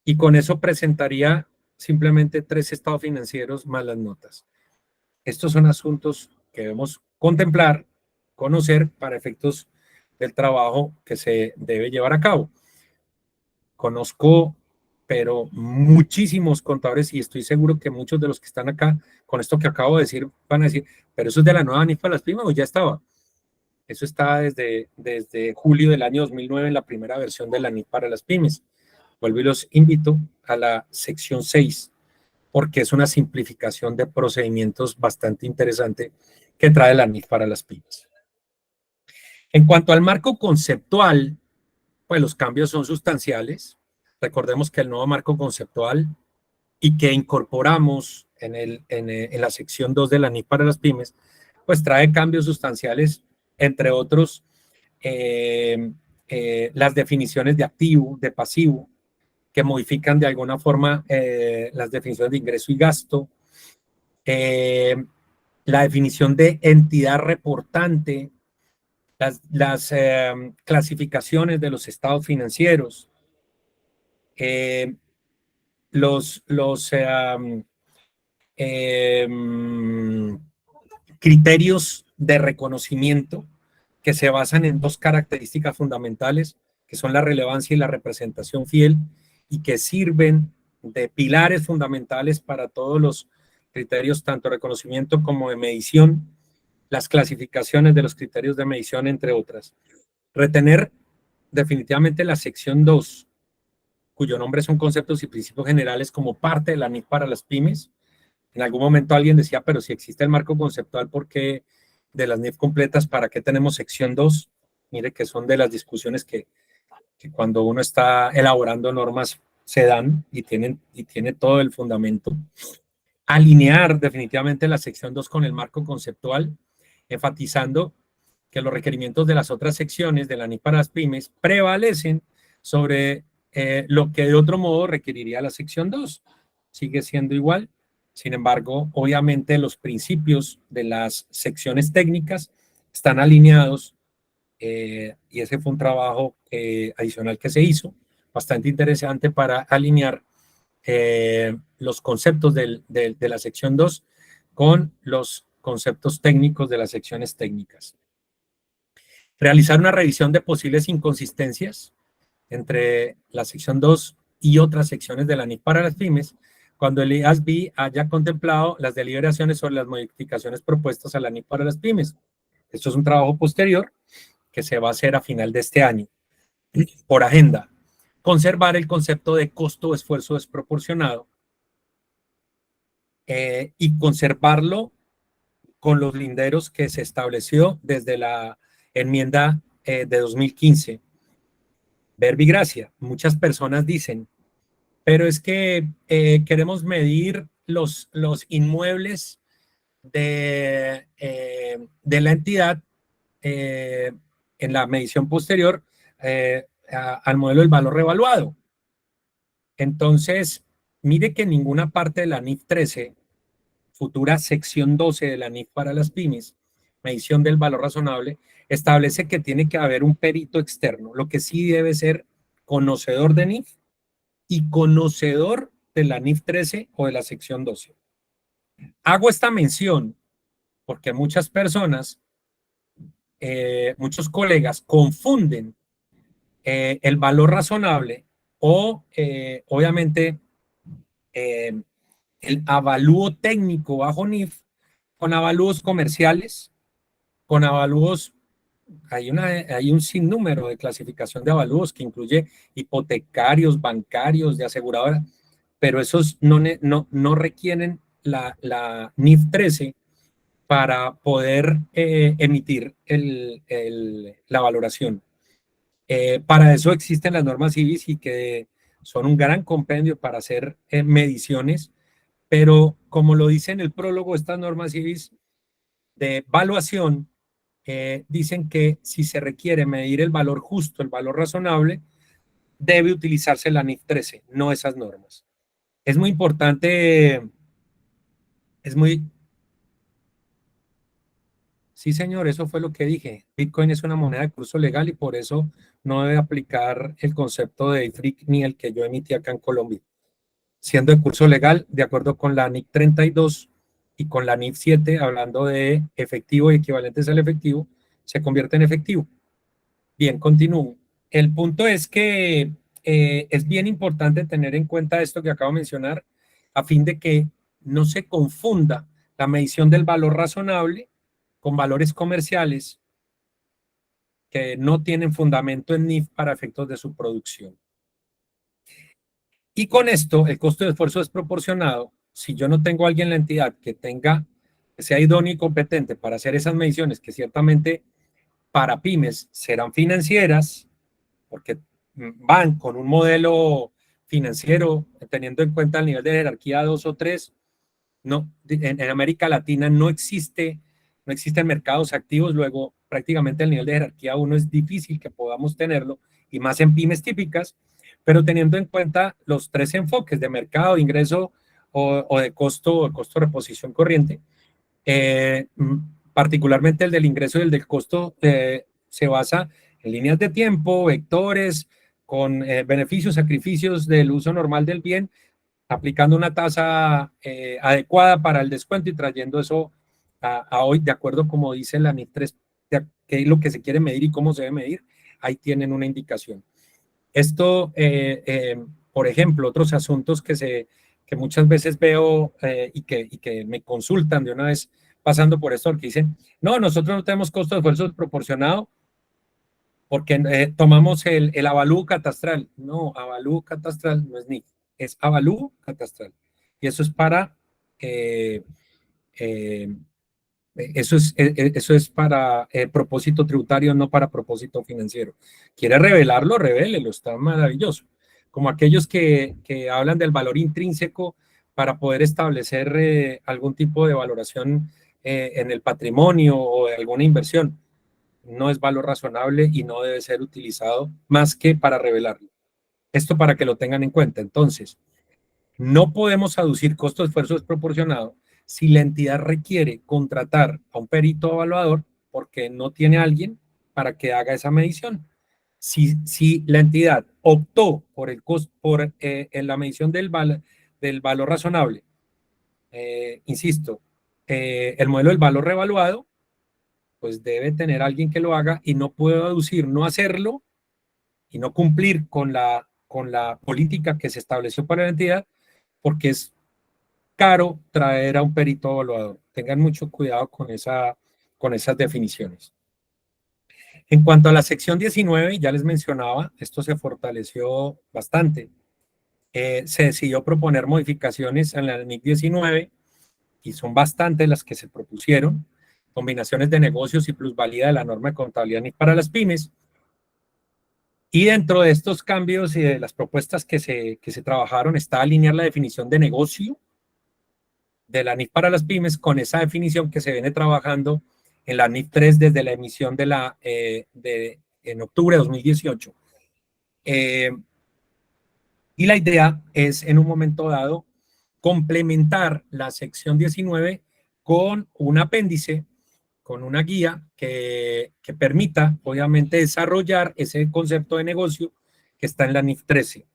Y con eso presentaría simplemente 3 estados financieros más las notas. Estos son asuntos que debemos contemplar, conocer para efectos del trabajo que se debe llevar a cabo. Conozco, pero muchísimos contadores, y estoy seguro que muchos de los que están acá, con esto que acabo de decir, van a decir, pero eso es de la nueva NIF para las pymes o ya estaba. Eso está desde julio del año 2009 en la primera versión de la NIF para las pymes. Vuelvo y los invito a la sección 6, porque es una simplificación de procedimientos bastante interesante que trae la NIF para las pymes. En cuanto al marco conceptual, pues los cambios son sustanciales. Recordemos que el nuevo marco conceptual y que incorporamos en la sección 2 de la NIF para las pymes, pues trae cambios sustanciales, entre otros, las definiciones de activo, de pasivo, que modifican de alguna forma las definiciones de ingreso y gasto, la definición de entidad reportante, las clasificaciones de los estados financieros, los criterios de reconocimiento que se basan en 2 características fundamentales, que son la relevancia y la representación fiel, y que sirven de pilares fundamentales para todos los criterios, tanto de reconocimiento como de medición, las clasificaciones de los criterios de medición, entre otras. Retener definitivamente la sección 2, cuyo nombre son conceptos y principios generales, como parte de la NIF para las pymes. En algún momento alguien decía, pero si existe el marco conceptual, ¿por qué de las NIF completas, para qué tenemos sección 2? Mire que son de las discusiones que cuando uno está elaborando normas se dan y tiene todo el fundamento. Alinear definitivamente la sección 2 con el marco conceptual, enfatizando que los requerimientos de las otras secciones de la NIF para las pymes prevalecen sobre lo que de otro modo requeriría la sección 2. Sigue siendo igual. Sin embargo, obviamente los principios de las secciones técnicas están alineados y ese fue un trabajo adicional que se hizo, bastante interesante para alinear los conceptos de la sección 2 con los conceptos técnicos de las secciones técnicas. Realizar una revisión de posibles inconsistencias entre la sección 2 y otras secciones de la NIF para las pymes, cuando el IASB haya contemplado las deliberaciones sobre las modificaciones propuestas a la NIF para las pymes. Esto es un trabajo posterior que se va a hacer a final de este año. Por agenda, conservar el concepto de costo-esfuerzo desproporcionado y conservarlo con los linderos que se estableció desde la enmienda de 2015. Verbigracia. Muchas personas dicen, pero es que queremos medir los inmuebles de la entidad en la medición posterior al modelo del valor revaluado. Entonces, mire que ninguna parte de la NIF 13, futura sección 12 de la NIF para las pymes, medición del valor razonable, establece que tiene que haber un perito externo, lo que sí debe ser conocedor de NIF y conocedor de la NIF 13 o de la sección 12. Hago esta mención porque muchas personas, muchos colegas confunden el valor razonable o obviamente el avalúo técnico bajo NIF con avalúos comerciales, con avalúos, hay un sinnúmero de clasificación de avalúos que incluye hipotecarios, bancarios, de aseguradora, pero esos no requieren la NIF 13 para poder emitir la valoración. Para eso existen las normas IBIS y que son un gran compendio para hacer mediciones, pero como lo dice en el prólogo, estas normas IBIS de evaluación dicen que si se requiere medir el valor justo, el valor razonable, debe utilizarse la NIF 13, no esas normas. Es muy importante, Sí, señor, eso fue lo que dije. Bitcoin es una moneda de curso legal y por eso no debe aplicar el concepto de IFRIC ni el que yo emití acá en Colombia. Siendo de curso legal, de acuerdo con la NIC 32 y con la NIF 7, hablando de efectivo y equivalentes al efectivo, se convierte en efectivo. Bien, continúo. El punto es que es bien importante tener en cuenta esto que acabo de mencionar a fin de que no se confunda la medición del valor razonable con valores comerciales que no tienen fundamento en NIF para efectos de su producción. Y con esto, el costo de esfuerzo desproporcionado, si yo no tengo a alguien en la entidad que sea idóneo y competente para hacer esas mediciones, que ciertamente para pymes serán financieras, porque van con un modelo financiero, teniendo en cuenta el nivel de jerarquía 2 o 3, no, en América Latina no existen mercados activos, luego prácticamente el nivel de jerarquía 1 es difícil que podamos tenerlo, y más en pymes típicas, pero teniendo en cuenta los 3 enfoques de mercado, ingreso o de costo reposición corriente, particularmente el del ingreso y el del costo se basa en líneas de tiempo, vectores, con beneficios, sacrificios del uso normal del bien, aplicando una tasa adecuada para el descuento y trayendo eso a hoy, de acuerdo como dice la NIF 3, qué es lo que se quiere medir y cómo se debe medir, ahí tienen una indicación. Esto, por ejemplo, otros asuntos que muchas veces veo y que me consultan de una vez pasando por esto, que dicen, no, nosotros no tenemos costo de esfuerzo desproporcionado porque tomamos el avalúo catastral. No, avalúo catastral no es NIF, es avalúo catastral. Y eso es para, eso es para propósito tributario, no para propósito financiero. ¿Quiere revelarlo? Revélelo, está maravilloso. Como aquellos que hablan del valor intrínseco para poder establecer algún tipo de valoración en el patrimonio o de alguna inversión. No es valor razonable y no debe ser utilizado más que para revelarlo. Esto para que lo tengan en cuenta. Entonces, no podemos aducir costo de esfuerzo desproporcionado si la entidad requiere contratar a un perito evaluador porque no tiene a alguien para que haga esa medición. Si la entidad optó por en la medición del valor razonable, insisto, el modelo del valor revaluado, pues debe tener alguien que lo haga y no puedo deducir no hacerlo y no cumplir con la política que se estableció para la entidad, porque es caro traer a un perito evaluador. Tengan mucho cuidado con esas definiciones. En cuanto a la sección 19, ya les mencionaba, esto se fortaleció bastante. Se decidió proponer modificaciones en la NIC 19 y son bastantes las que se propusieron, combinaciones de negocios y plusvalía de la norma de contabilidad NIC para las pymes. Y dentro de estos cambios y de las propuestas que se trabajaron está alinear la definición de negocio de la NIC para las pymes con esa definición que se viene trabajando en la NIC 3 desde la emisión en octubre de 2018. Y la idea es, en un momento dado, complementar la sección 19 con un apéndice, con una guía que permita, obviamente, desarrollar ese concepto de negocio que está en la NIF 13.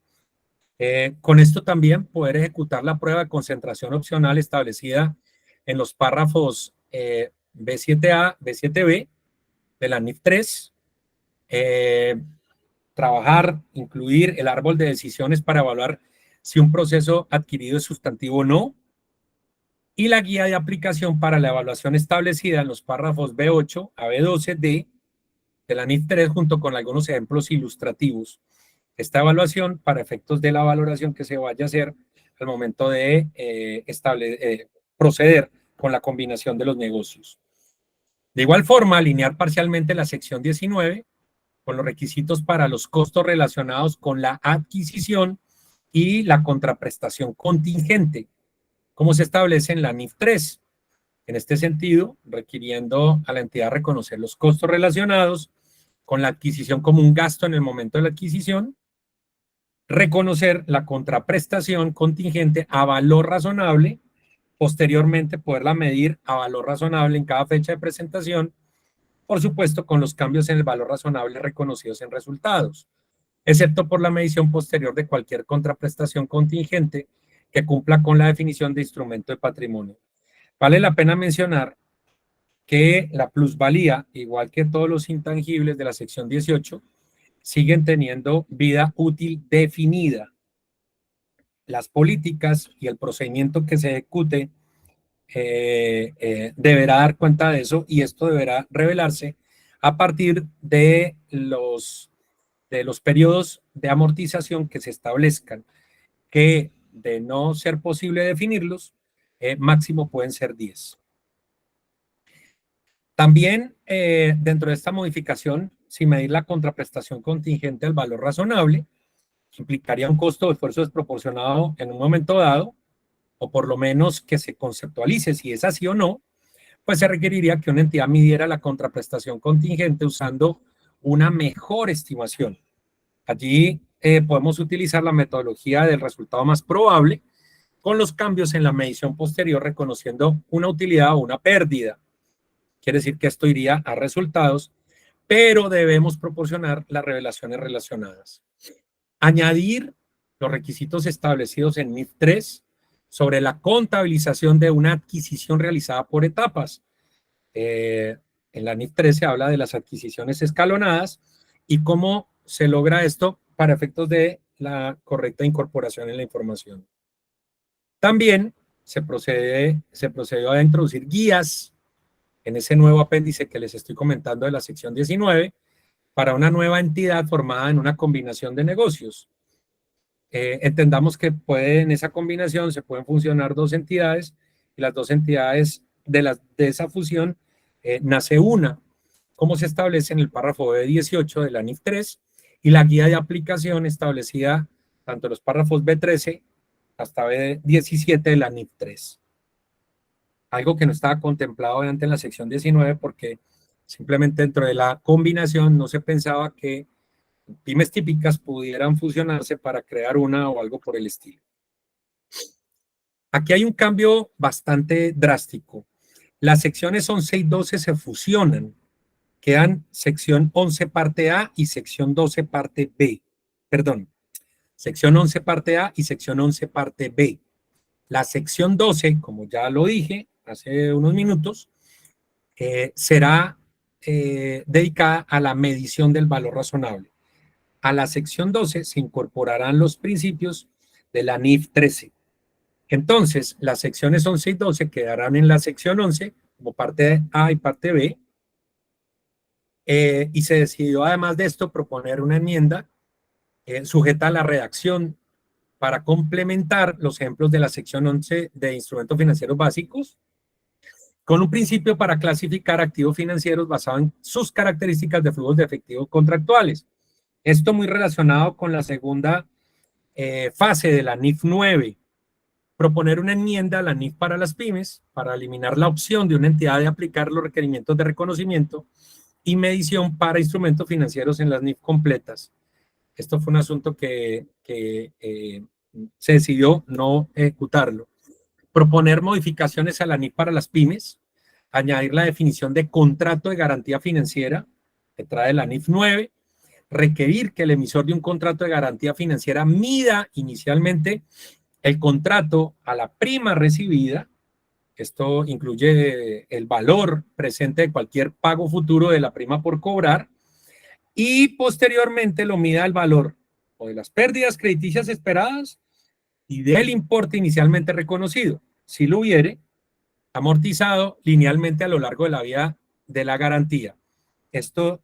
Con esto también poder ejecutar la prueba de concentración opcional establecida en los párrafos B7A, B7B de la NIF 3, trabajar, incluir el árbol de decisiones para evaluar si un proceso adquirido es sustantivo o no, y la guía de aplicación para la evaluación establecida en los párrafos B8 a B12D de la NIF 3 junto con algunos ejemplos ilustrativos. Esta evaluación para efectos de la valoración que se vaya a hacer al momento de proceder con la combinación de los negocios. De igual forma, alinear parcialmente la sección 19 con los requisitos para los costos relacionados con la adquisición y la contraprestación contingente, como se establece en la NIF 3. En este sentido, requiriendo a la entidad reconocer los costos relacionados con la adquisición como un gasto en el momento de la adquisición, reconocer la contraprestación contingente a valor razonable, posteriormente poderla medir a valor razonable en cada fecha de presentación, por supuesto con los cambios en el valor razonable reconocidos en resultados, excepto por la medición posterior de cualquier contraprestación contingente que cumpla con la definición de instrumento de patrimonio. Vale la pena mencionar que la plusvalía, igual que todos los intangibles de la sección 18, siguen teniendo vida útil definida. Las políticas y el procedimiento que se ejecute deberá dar cuenta de eso y esto deberá revelarse a partir de los periodos de amortización que se establezcan, que de no ser posible definirlos, máximo pueden ser 10. También dentro de esta modificación, sin medir la contraprestación contingente al valor razonable, implicaría un costo de esfuerzo desproporcionado en un momento dado, o por lo menos que se conceptualice si es así o no, pues se requeriría que una entidad midiera la contraprestación contingente usando una mejor estimación. Allí podemos utilizar la metodología del resultado más probable con los cambios en la medición posterior reconociendo una utilidad o una pérdida. Quiere decir que esto iría a resultados, pero debemos proporcionar las revelaciones relacionadas. Añadir los requisitos establecidos en NIF 3 sobre la contabilización de una adquisición realizada por etapas. En la NIF 3 se habla de las adquisiciones escalonadas y cómo se logra esto para efectos de la correcta incorporación en la información. También se procedió a introducir guías en ese nuevo apéndice que les estoy comentando de la sección 19 para una nueva entidad formada en una combinación de negocios. Entendamos que en esa combinación se pueden funcionar dos entidades y las dos entidades de esa fusión nace una, como se establece en el párrafo B18 de la NIF 3 y la guía de aplicación establecida tanto en los párrafos B13 hasta B17 de la NIF 3. Algo que no estaba contemplado antes en la sección 19 porque simplemente dentro de la combinación no se pensaba que pymes típicas pudieran fusionarse para crear una o algo por el estilo. Aquí hay un cambio bastante drástico. Las secciones 11 y 12 se fusionan quedan sección 11 parte A y sección 12 parte B. Perdón, sección 11 parte A y sección 11 parte B. La sección 12, como ya lo dije hace unos minutos, será dedicada a la medición del valor razonable. A la sección 12 se incorporarán los principios de la NIF 13. Entonces, las secciones 11 y 12 quedarán en la sección 11 como parte A y parte B. Y se decidió, además de esto, proponer una enmienda sujeta a la redacción para complementar los ejemplos de la sección 11 de instrumentos financieros básicos con un principio para clasificar activos financieros basado en sus características de flujos de efectivo contractuales. Esto muy relacionado con la segunda fase de la NIF 9. Proponer una enmienda a la NIF para las pymes para eliminar la opción de una entidad de aplicar los requerimientos de reconocimiento y medición para instrumentos financieros en las NIF completas. Esto fue un asunto que se decidió no ejecutarlo. Proponer modificaciones a la NIF para las pymes, añadir la definición de contrato de garantía financiera que trae la NIF 9, requerir que el emisor de un contrato de garantía financiera mida inicialmente el contrato a la prima recibida. Esto incluye el valor presente de cualquier pago futuro de la prima por cobrar y posteriormente lo mida el valor o de las pérdidas crediticias esperadas y del importe inicialmente reconocido, si lo hubiere, amortizado linealmente a lo largo de la vida de la garantía. Esto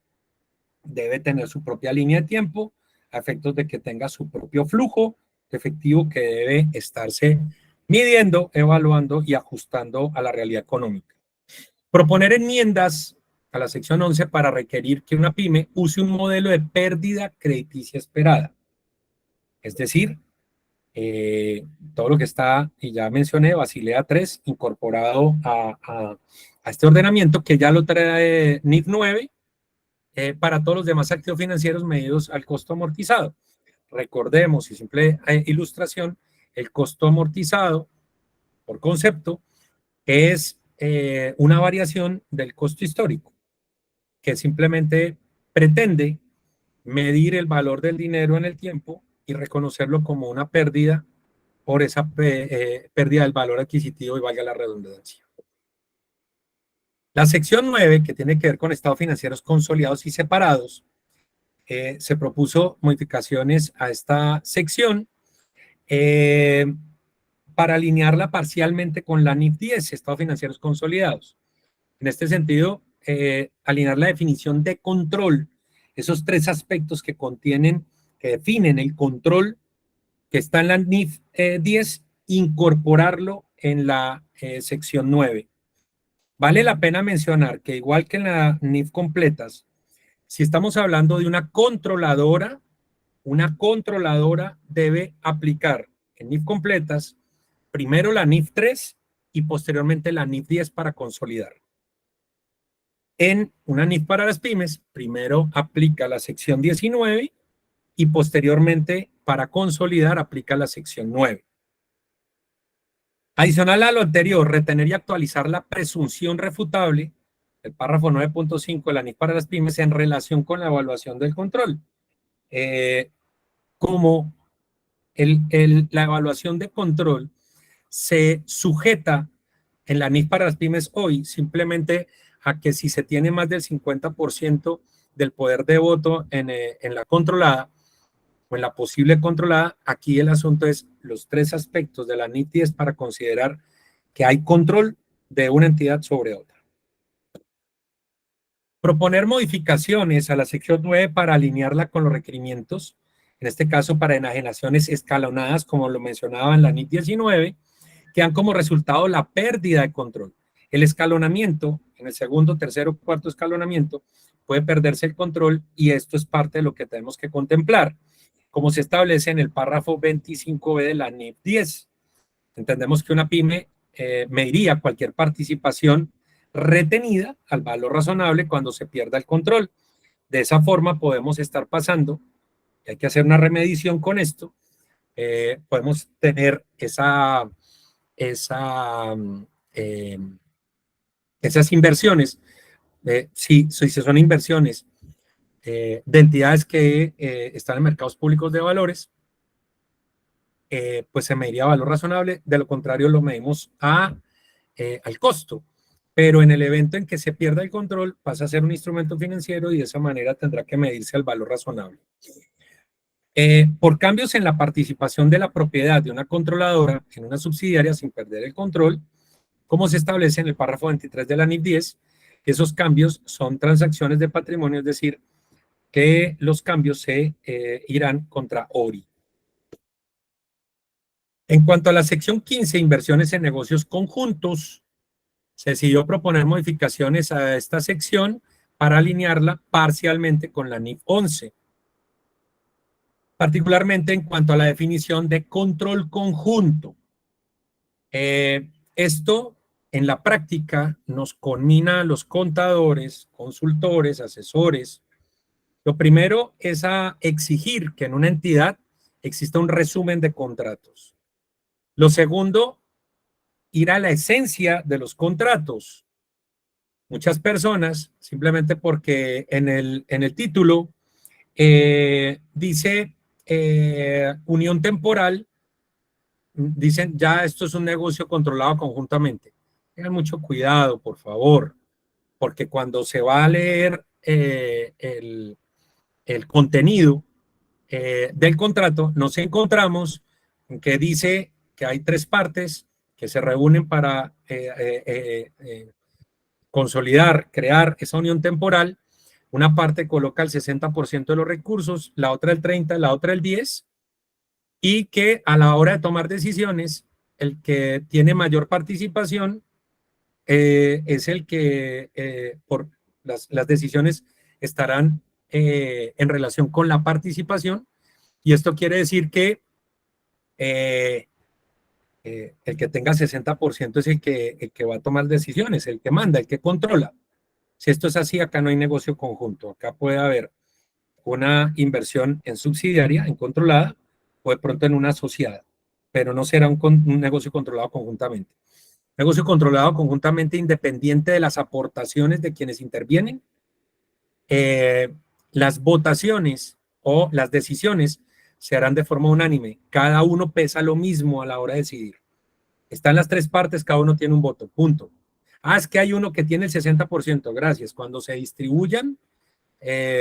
debe tener su propia línea de tiempo a efectos de que tenga su propio flujo efectivo que debe estarse midiendo, evaluando y ajustando a la realidad económica. Proponer enmiendas a la sección 11 para requerir que una pyme use un modelo de pérdida crediticia esperada. Es decir, todo lo que está, y ya mencioné, Basilea 3, incorporado a este ordenamiento que ya lo trae NIF 9 para todos los demás activos financieros medidos al costo amortizado. Recordemos, y simple ilustración, el costo amortizado, por concepto, es una variación del costo histórico, que simplemente pretende medir el valor del dinero en el tiempo y reconocerlo como una pérdida por esa pérdida del valor adquisitivo y valga la redundancia. La sección 9, que tiene que ver con estados financieros consolidados y separados, se propuso modificaciones a esta sección para alinearla parcialmente con la NIF 10, estados financieros consolidados. En este sentido, alinear la definición de control, esos tres aspectos que definen el control que está en la NIF 10, incorporarlo en la sección 9. Vale la pena mencionar que igual que en la NIF completas, si estamos hablando de una controladora debe aplicar en NIF completas primero la NIF 3 y posteriormente la NIF 10 para consolidar. En una NIF para las pymes, primero aplica la sección 19 y posteriormente para consolidar aplica la sección 9. Adicional a lo anterior, retener y actualizar la presunción refutable, el párrafo 9.5 de la NIF para las pymes en relación con la evaluación del control. Como la evaluación de control se sujeta en la NIF para las pymes hoy simplemente a que si se tiene más del 50% del poder de voto en la controlada o en la posible controlada, aquí el asunto es los tres aspectos de la NIF 10 para considerar que hay control de una entidad sobre otra. Proponer modificaciones a la sección 9 para alinearla con los requerimientos, en este caso para enajenaciones escalonadas, como lo mencionaba en la NIF 19, que dan como resultado la pérdida de control. El escalonamiento, en el segundo, tercero, cuarto escalonamiento, puede perderse el control y esto es parte de lo que tenemos que contemplar, como se establece en el párrafo 25b de la NIF 10. Entendemos que una pyme mediría cualquier participación retenida al valor razonable cuando se pierda el control. De esa forma podemos estar pasando, y hay que hacer una remedición con esto, podemos tener esas inversiones si son inversiones de entidades que están en mercados públicos de valores, pues se mediría valor razonable. De lo contrario, lo medimos al costo. Pero en el evento en que se pierda el control, pasa a ser un instrumento financiero y de esa manera tendrá que medirse al valor razonable. Por cambios en la participación de la propiedad de una controladora en una subsidiaria sin perder el control, como se establece en el párrafo 23 de la NIF 10, esos cambios son transacciones de patrimonio, es decir, que los cambios se irán contra ORI. En cuanto a la sección 15, inversiones en negocios conjuntos, se decidió proponer modificaciones a esta sección para alinearla parcialmente con la NIF 11. Particularmente en cuanto a la definición de control conjunto. Esto en la práctica nos conmina a los contadores, consultores, asesores. Lo primero es a exigir que en una entidad exista un resumen de contratos. Lo segundo, ir a la esencia de los contratos. Muchas personas, simplemente porque en el título dice unión temporal, dicen ya esto es un negocio controlado conjuntamente. Tengan mucho cuidado, por favor, porque cuando se va a leer el contenido del contrato, nos encontramos que dice que hay tres partes que se reúnen para consolidar, crear esa unión temporal. Una parte coloca el 60% de los recursos, la otra el 30%, la otra el 10%, y que a la hora de tomar decisiones, el que tiene mayor participación es el que por las decisiones estarán en relación con la participación, y esto quiere decir que el que tenga 60% es el que va a tomar decisiones, el que manda, el que controla. Si esto es así, acá no hay negocio conjunto. Acá puede haber una inversión en subsidiaria, en controlada, o de pronto en una asociada, pero no será un negocio controlado conjuntamente. Negocio controlado conjuntamente, independiente de las aportaciones de quienes intervienen. Las votaciones o las decisiones se harán de forma unánime. Cada uno pesa lo mismo a la hora de decidir. Están las tres partes, cada uno tiene un voto, punto. Es que hay uno que tiene el 60%, gracias. Cuando se distribuyan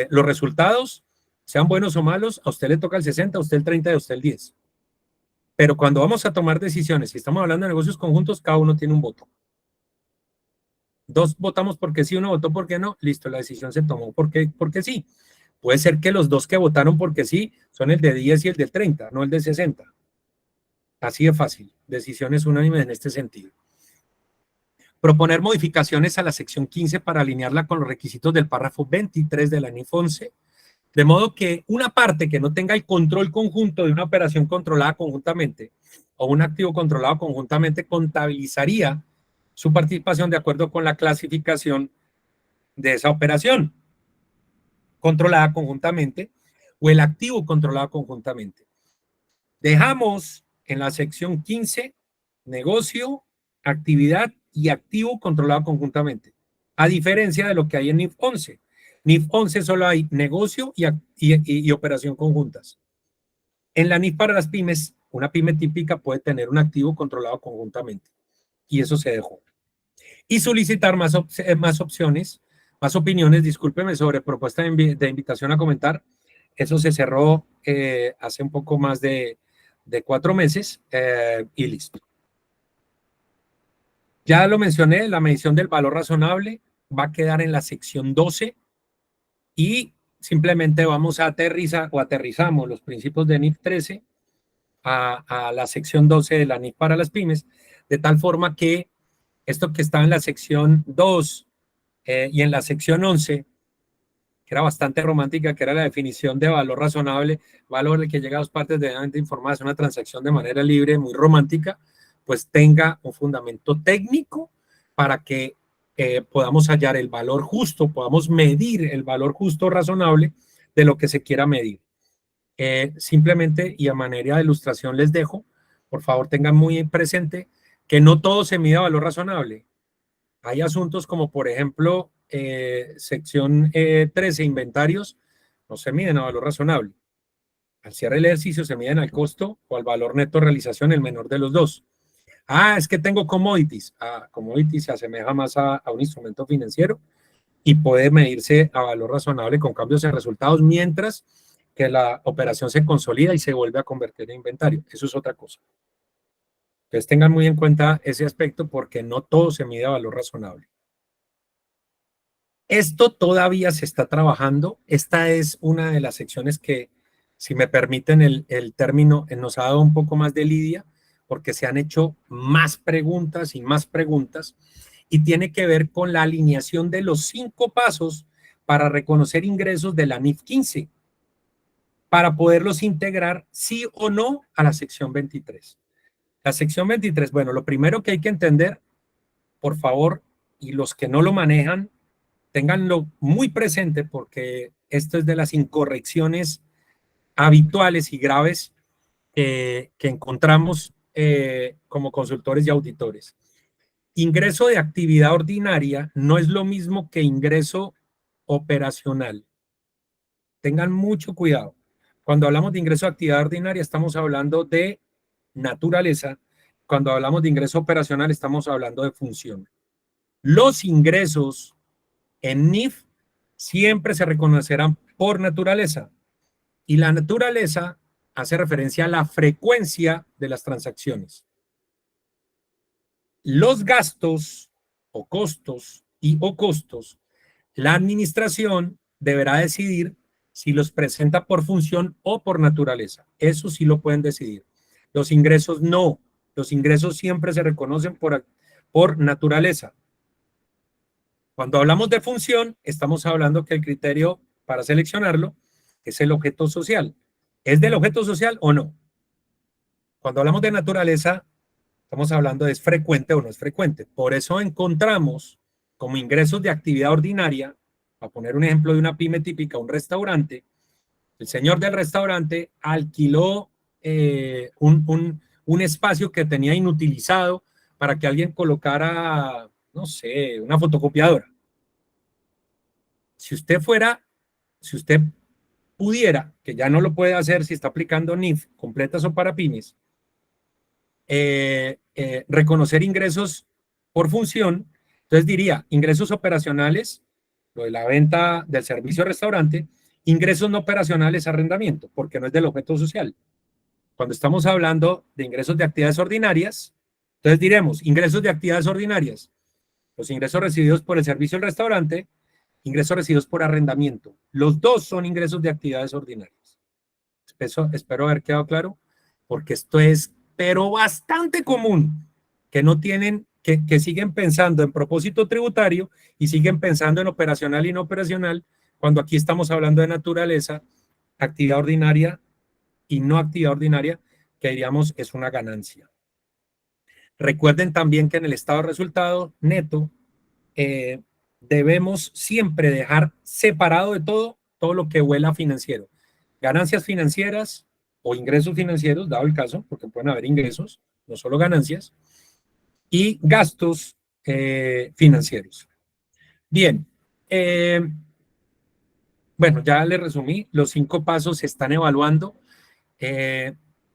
los resultados, sean buenos o malos, a usted le toca el 60%, a usted el 30% y a usted el 10%. Pero cuando vamos a tomar decisiones, si estamos hablando de negocios conjuntos, cada uno tiene un voto. Dos votamos porque sí, uno votó porque no, listo, la decisión se tomó porque sí. Puede ser que los dos que votaron porque sí son el de 10 y el del 30, no el de 60. Así de fácil, decisiones unánimes en este sentido. Proponer modificaciones a la sección 15 para alinearla con los requisitos del párrafo 23 de la NIF 11, de modo que una parte que no tenga el control conjunto de una operación controlada conjuntamente o un activo controlado conjuntamente contabilizaría su participación de acuerdo con la clasificación de esa operación controlada conjuntamente o el activo controlado conjuntamente. Dejamos en la sección 15 negocio, actividad y activo controlado conjuntamente, a diferencia de lo que hay en NIF 11. NIF 11 solo hay negocio y operación conjuntas. En la NIF para las pymes, una pyme típica puede tener un activo controlado conjuntamente, y eso se dejó. Y solicitar más opciones, más opiniones, discúlpeme, sobre propuesta de invitación a comentar. Eso se cerró hace un poco más de 4 meses y listo. Ya lo mencioné, la medición del valor razonable va a quedar en la sección 12 y simplemente vamos a aterrizamos los principios de NIF 13 a la sección 12 de la NIF para las pymes, de tal forma que esto que estaba en la sección 2 y en la sección 11, que era bastante romántica, que era la definición de valor razonable, valor del que llega a dos partes debidamente informadas, una transacción de manera libre, muy romántica, pues tenga un fundamento técnico para que podamos hallar el valor justo, podamos medir el valor justo razonable de lo que se quiera medir. Simplemente y a manera de ilustración les dejo, por favor tengan muy presente que no todo se mide a valor razonable. Hay asuntos como por ejemplo sección 13, inventarios, no se miden a valor razonable. Al cierre del ejercicio se miden al costo o al valor neto de realización, el menor de los dos. Ah, es que tengo commodities. Ah, commodities se asemeja más a un instrumento financiero y puede medirse a valor razonable con cambios en resultados, mientras que la operación se consolida y se vuelve a convertir en inventario. Eso es otra cosa. Entonces tengan muy en cuenta ese aspecto porque no todo se mide a valor razonable. Esto todavía se está trabajando. Esta es una de las secciones que, si me permiten el término, nos ha dado un poco más de lidia porque se han hecho más preguntas y tiene que ver con la alineación de los 5 pasos para reconocer ingresos de la NIF 15 para poderlos integrar sí o no a la sección 23. La sección 23, bueno, lo primero que hay que entender, por favor, y los que no lo manejan, ténganlo muy presente porque esto es de las incorrecciones habituales y graves que encontramos como consultores y auditores. Ingreso de actividad ordinaria no es lo mismo que ingreso operacional. Tengan mucho cuidado. Cuando hablamos de ingreso de actividad ordinaria estamos hablando de naturaleza. Cuando hablamos de ingreso operacional estamos hablando de función. Los ingresos en NIF siempre se reconocerán por naturaleza y la naturaleza hace referencia a la frecuencia de las transacciones. Los gastos o costos la administración deberá decidir si los presenta por función o por naturaleza. Eso sí lo pueden decidir. Los ingresos no. Los ingresos siempre se reconocen por naturaleza. Cuando hablamos de función, estamos hablando que el criterio para seleccionarlo es el objeto social. ¿Es del objeto social o no? Cuando hablamos de naturaleza, estamos hablando de es frecuente o no es frecuente. Por eso encontramos como ingresos de actividad ordinaria, a poner un ejemplo de una pyme típica, un restaurante, el señor del restaurante alquiló un espacio que tenía inutilizado para que alguien colocara, no sé, una fotocopiadora. Si usted pudiera, que ya no lo puede hacer si está aplicando NIF completas o para pymes, reconocer ingresos por función, entonces diría ingresos operacionales, lo de la venta del servicio al restaurante, ingresos no operacionales, arrendamiento, porque no es del objeto social. Cuando estamos hablando de ingresos de actividades ordinarias, entonces diremos ingresos de actividades ordinarias, los ingresos recibidos por el servicio al restaurante, ingresos recibidos por arrendamiento. Los dos son ingresos de actividades ordinarias. Espero haber quedado claro, porque esto es, pero bastante común, que no tienen, que siguen pensando en propósito tributario y siguen pensando en operacional y no operacional, cuando aquí estamos hablando de naturaleza, actividad ordinaria y no actividad ordinaria, que diríamos es una ganancia. Recuerden también que en el estado de resultado neto, debemos siempre dejar separado de todo lo que huela financiero. Ganancias financieras o ingresos financieros, dado el caso, porque pueden haber ingresos, no solo ganancias, y gastos financieros. Bien, bueno, ya les resumí, los 5 pasos se están evaluando.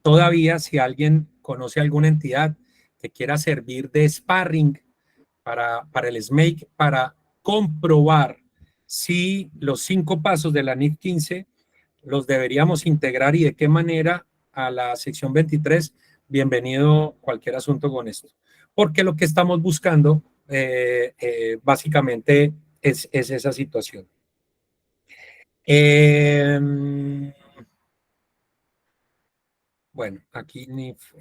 Todavía, si alguien conoce alguna entidad que quiera servir de sparring para el SMAKE, para comprobar si los 5 pasos de la NIF 15 los deberíamos integrar y de qué manera a la sección 23, bienvenido cualquier asunto con esto. Porque lo que estamos buscando básicamente es esa situación. Bueno, aquí NIF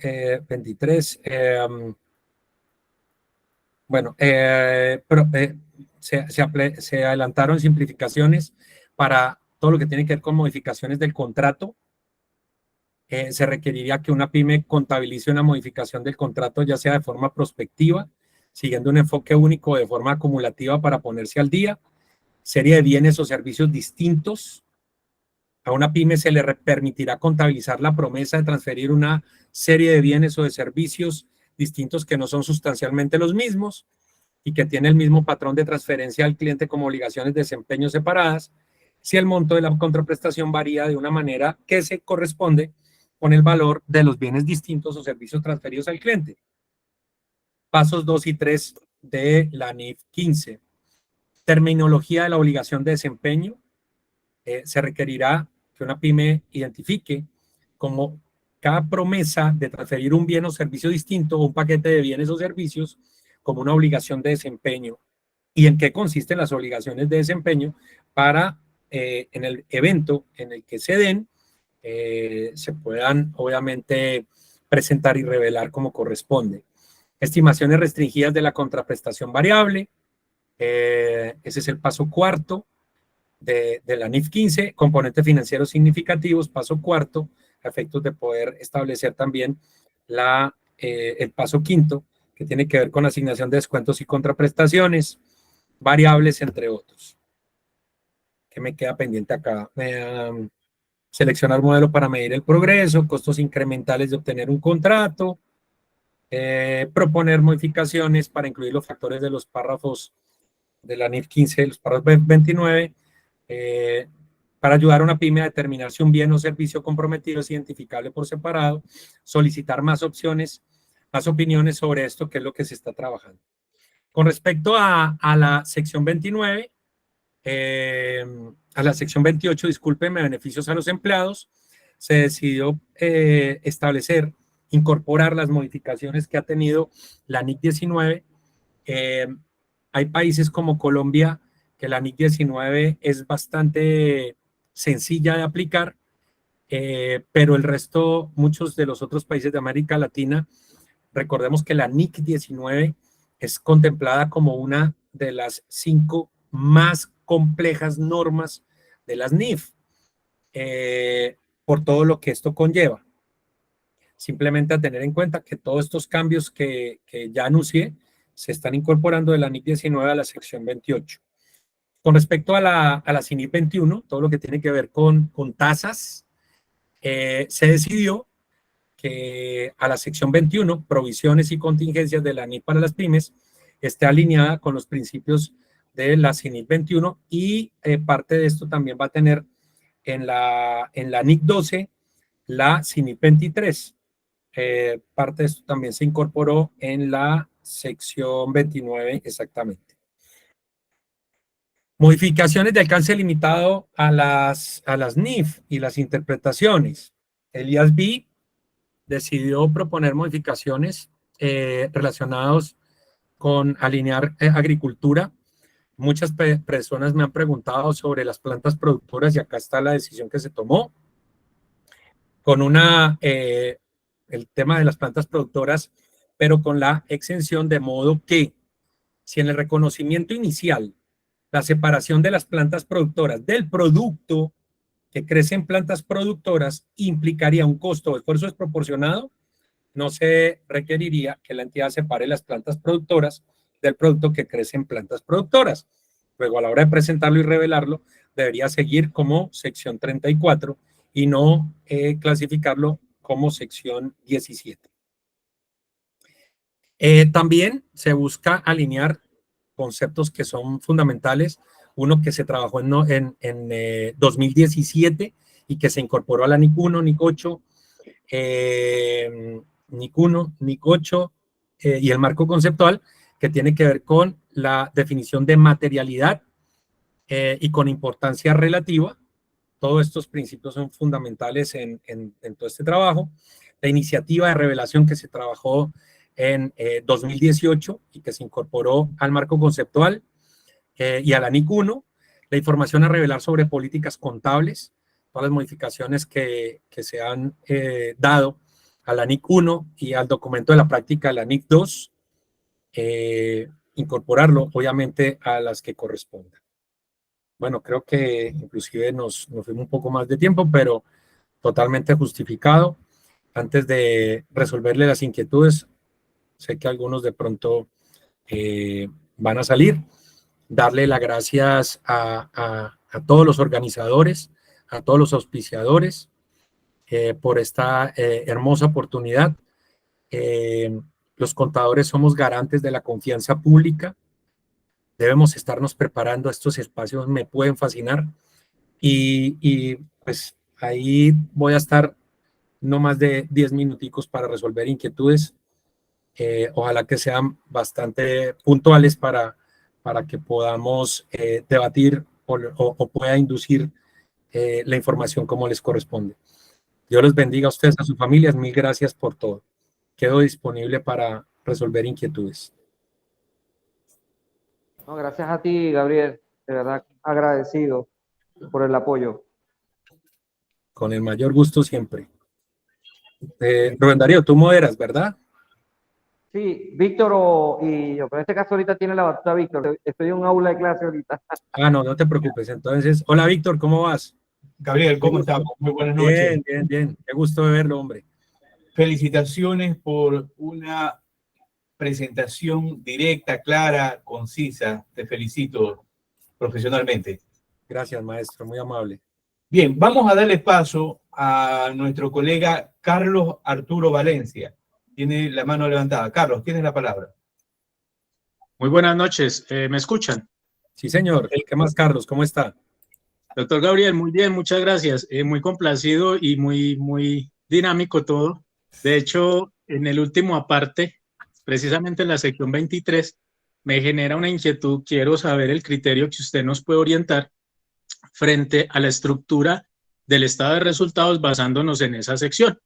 23. Bueno, se adelantaron simplificaciones para todo lo que tiene que ver con modificaciones del contrato. Se requeriría que una pyme contabilice una modificación del contrato, ya sea de forma prospectiva, siguiendo un enfoque único, de forma acumulativa para ponerse al día. Serie de bienes o servicios distintos. A una pyme se le permitirá contabilizar la promesa de transferir una serie de bienes o de servicios distintos que no son sustancialmente los mismos y que tiene el mismo patrón de transferencia al cliente como obligaciones de desempeño separadas, si el monto de la contraprestación varía de una manera que se corresponde con el valor de los bienes distintos o servicios transferidos al cliente. Pasos 2 y 3 de la NIF 15. Terminología de la obligación de desempeño. Se requerirá que una pyme identifique como cada promesa de transferir un bien o servicio distinto o un paquete de bienes o servicios como una obligación de desempeño y en qué consisten las obligaciones de desempeño para en el evento en el que se den se puedan obviamente presentar y revelar como corresponde. Estimaciones restringidas de la contraprestación variable, ese es el paso cuarto de la NIF 15, componentes financieros significativos, paso cuarto, a efectos de poder establecer también el paso quinto, que tiene que ver con asignación de descuentos y contraprestaciones, variables, entre otros. ¿Qué me queda pendiente acá? Seleccionar modelo para medir el progreso, costos incrementales de obtener un contrato, proponer modificaciones para incluir los factores de los párrafos de la NIF 15, los párrafos 29, para ayudar a una pyme a determinar si un bien o servicio comprometido es identificable por separado, solicitar más opciones, más opiniones sobre esto, que es lo que se está trabajando. Con respecto a la sección 29, a la sección 28, discúlpenme, beneficios a los empleados, se decidió establecer, incorporar las modificaciones que ha tenido la NIC 19. Hay países como Colombia que la NIC 19 es bastante sencilla de aplicar, pero el resto, muchos de los otros países de América Latina, recordemos que la NIC 19 es contemplada como una de las 5 más complejas normas de las NIF, por todo lo que esto conlleva. Simplemente a tener en cuenta que todos estos cambios que ya anuncié se están incorporando de la NIC 19 a la sección 28. Con respecto a la CINIP 21, todo lo que tiene que ver con tasas, se decidió que a la sección 21, provisiones y contingencias de la NIP para las pymes, esté alineada con los principios de la CINIP 21 y parte de esto también va a tener en la NIC 12 la CINIP 23. Parte de esto también se incorporó en la sección 29 exactamente. Modificaciones de alcance limitado a las NIF y las interpretaciones. El IASB decidió proponer modificaciones relacionadas con alinear agricultura. Muchas personas me han preguntado sobre las plantas productoras y acá está la decisión que se tomó. Con el tema de las plantas productoras, pero con la exención de modo que si en el reconocimiento inicial la separación de las plantas productoras del producto que crece en plantas productoras implicaría un costo o esfuerzo desproporcionado, no se requeriría que la entidad separe las plantas productoras del producto que crece en plantas productoras. Luego, a la hora de presentarlo y revelarlo, debería seguir como sección 34 y no clasificarlo como sección 17. También se busca alinear conceptos que son fundamentales. Uno que se trabajó en 2017 y que se incorporó a la NIC 1, NIC 8, NIC 1, NIC 8 y el marco conceptual, que tiene que ver con la definición de materialidad y con importancia relativa. Todos estos principios son fundamentales en todo este trabajo. La iniciativa de revelación que se trabajó en 2018 y que se incorporó al marco conceptual y a la NIC 1, la información a revelar sobre políticas contables, todas las modificaciones que se han dado a la NIC 1 y al documento de la práctica de la NIC 2, incorporarlo obviamente a las que correspondan. Bueno, creo que inclusive nos fuimos un poco más de tiempo, pero totalmente justificado. Antes de resolverle las inquietudes, sé que algunos de pronto van a salir. Darle las gracias a todos los organizadores, a todos los auspiciadores por esta hermosa oportunidad. Los contadores somos garantes de la confianza pública debemos estarnos preparando. Estos espacios me pueden fascinar y pues ahí voy a estar no más de 10 minuticos para resolver inquietudes. Ojalá que sean bastante puntuales para que podamos debatir o pueda inducir la información como les corresponde. Dios los bendiga a ustedes, a sus familias. Mil gracias por todo. Quedo disponible para resolver inquietudes. No, gracias a ti, Gabriel. De verdad agradecido por el apoyo. Con el mayor gusto siempre. Rubén Darío, tú moderas, ¿verdad? Sí, Víctor y yo, pero en este caso ahorita tiene la batuta Víctor. Estoy en un aula de clase ahorita. Ah, no, no te preocupes. Entonces, hola Víctor, ¿cómo vas? Gabriel, ¿cómo estás? Muy buenas noches. Bien, bien, bien. Qué gusto de verlo, hombre. Felicitaciones por una presentación directa, clara, concisa. Te felicito profesionalmente. Gracias, maestro, muy amable. Bien, vamos a darle paso a nuestro colega Carlos Arturo Valencia. Tiene la mano levantada. Carlos, tienes la palabra. Muy buenas noches, ¿me escuchan? Sí, señor. ¿Qué más, Carlos? ¿Cómo está? Doctor Gabriel, muy bien, muchas gracias. Muy complacido y muy dinámico todo. De hecho, en el último aparte, precisamente en la sección 23, me genera una inquietud. Quiero saber el criterio que usted nos puede orientar frente a la estructura del estado de resultados basándonos en esa sección.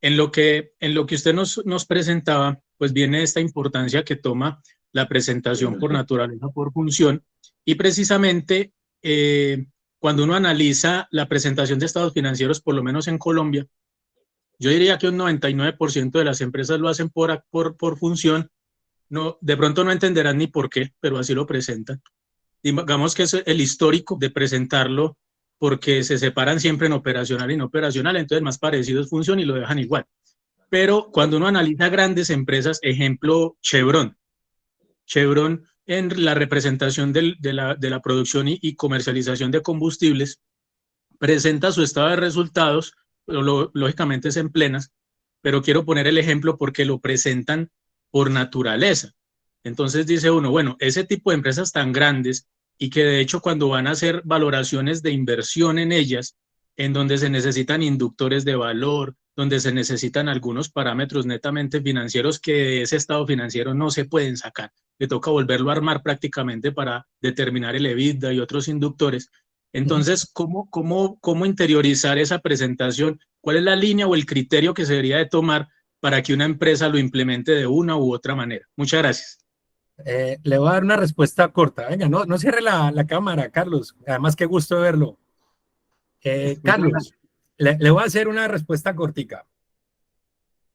En lo que usted nos presentaba, pues viene esta importancia que toma la presentación por naturaleza, por función, y precisamente cuando uno analiza la presentación de estados financieros, por lo menos en Colombia, yo diría que un 99% de las empresas lo hacen por función. No, de pronto no entenderán ni por qué, pero así lo presentan. Digamos que es el histórico de presentarlo porque se separan siempre en operacional y no operacional, entonces más parecido es función y lo dejan igual. Pero cuando uno analiza grandes empresas, ejemplo Chevron en la representación de la producción y comercialización de combustibles, presenta su estado de resultados, lógicamente es en plenas, pero quiero poner el ejemplo porque lo presentan por naturaleza. Entonces dice uno, bueno, ese tipo de empresas tan grandes y que de hecho cuando van a hacer valoraciones de inversión en ellas, en donde se necesitan inductores de valor, donde se necesitan algunos parámetros netamente financieros que de ese estado financiero no se pueden sacar, le toca volverlo a armar prácticamente para determinar el EBITDA y otros inductores. Entonces, ¿cómo interiorizar esa presentación? ¿Cuál es la línea o el criterio que se debería de tomar para que una empresa lo implemente de una u otra manera? Muchas gracias. Le voy a dar una respuesta corta. Venga, no cierre la cámara, Carlos. Además, qué gusto verlo. Carlos, le voy a hacer una respuesta cortica.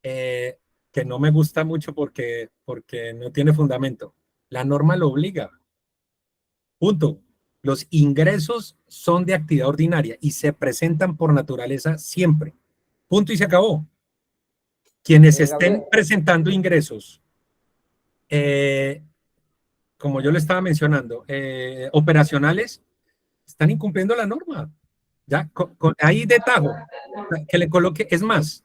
Que no me gusta mucho porque no tiene fundamento. La norma lo obliga. Punto. Los ingresos son de actividad ordinaria y se presentan por naturaleza siempre. Punto y se acabó. Quienes estén presentando ingresos, como yo le estaba mencionando, operacionales, están incumpliendo la norma. Ya, ahí de tajo, que le coloque, es más,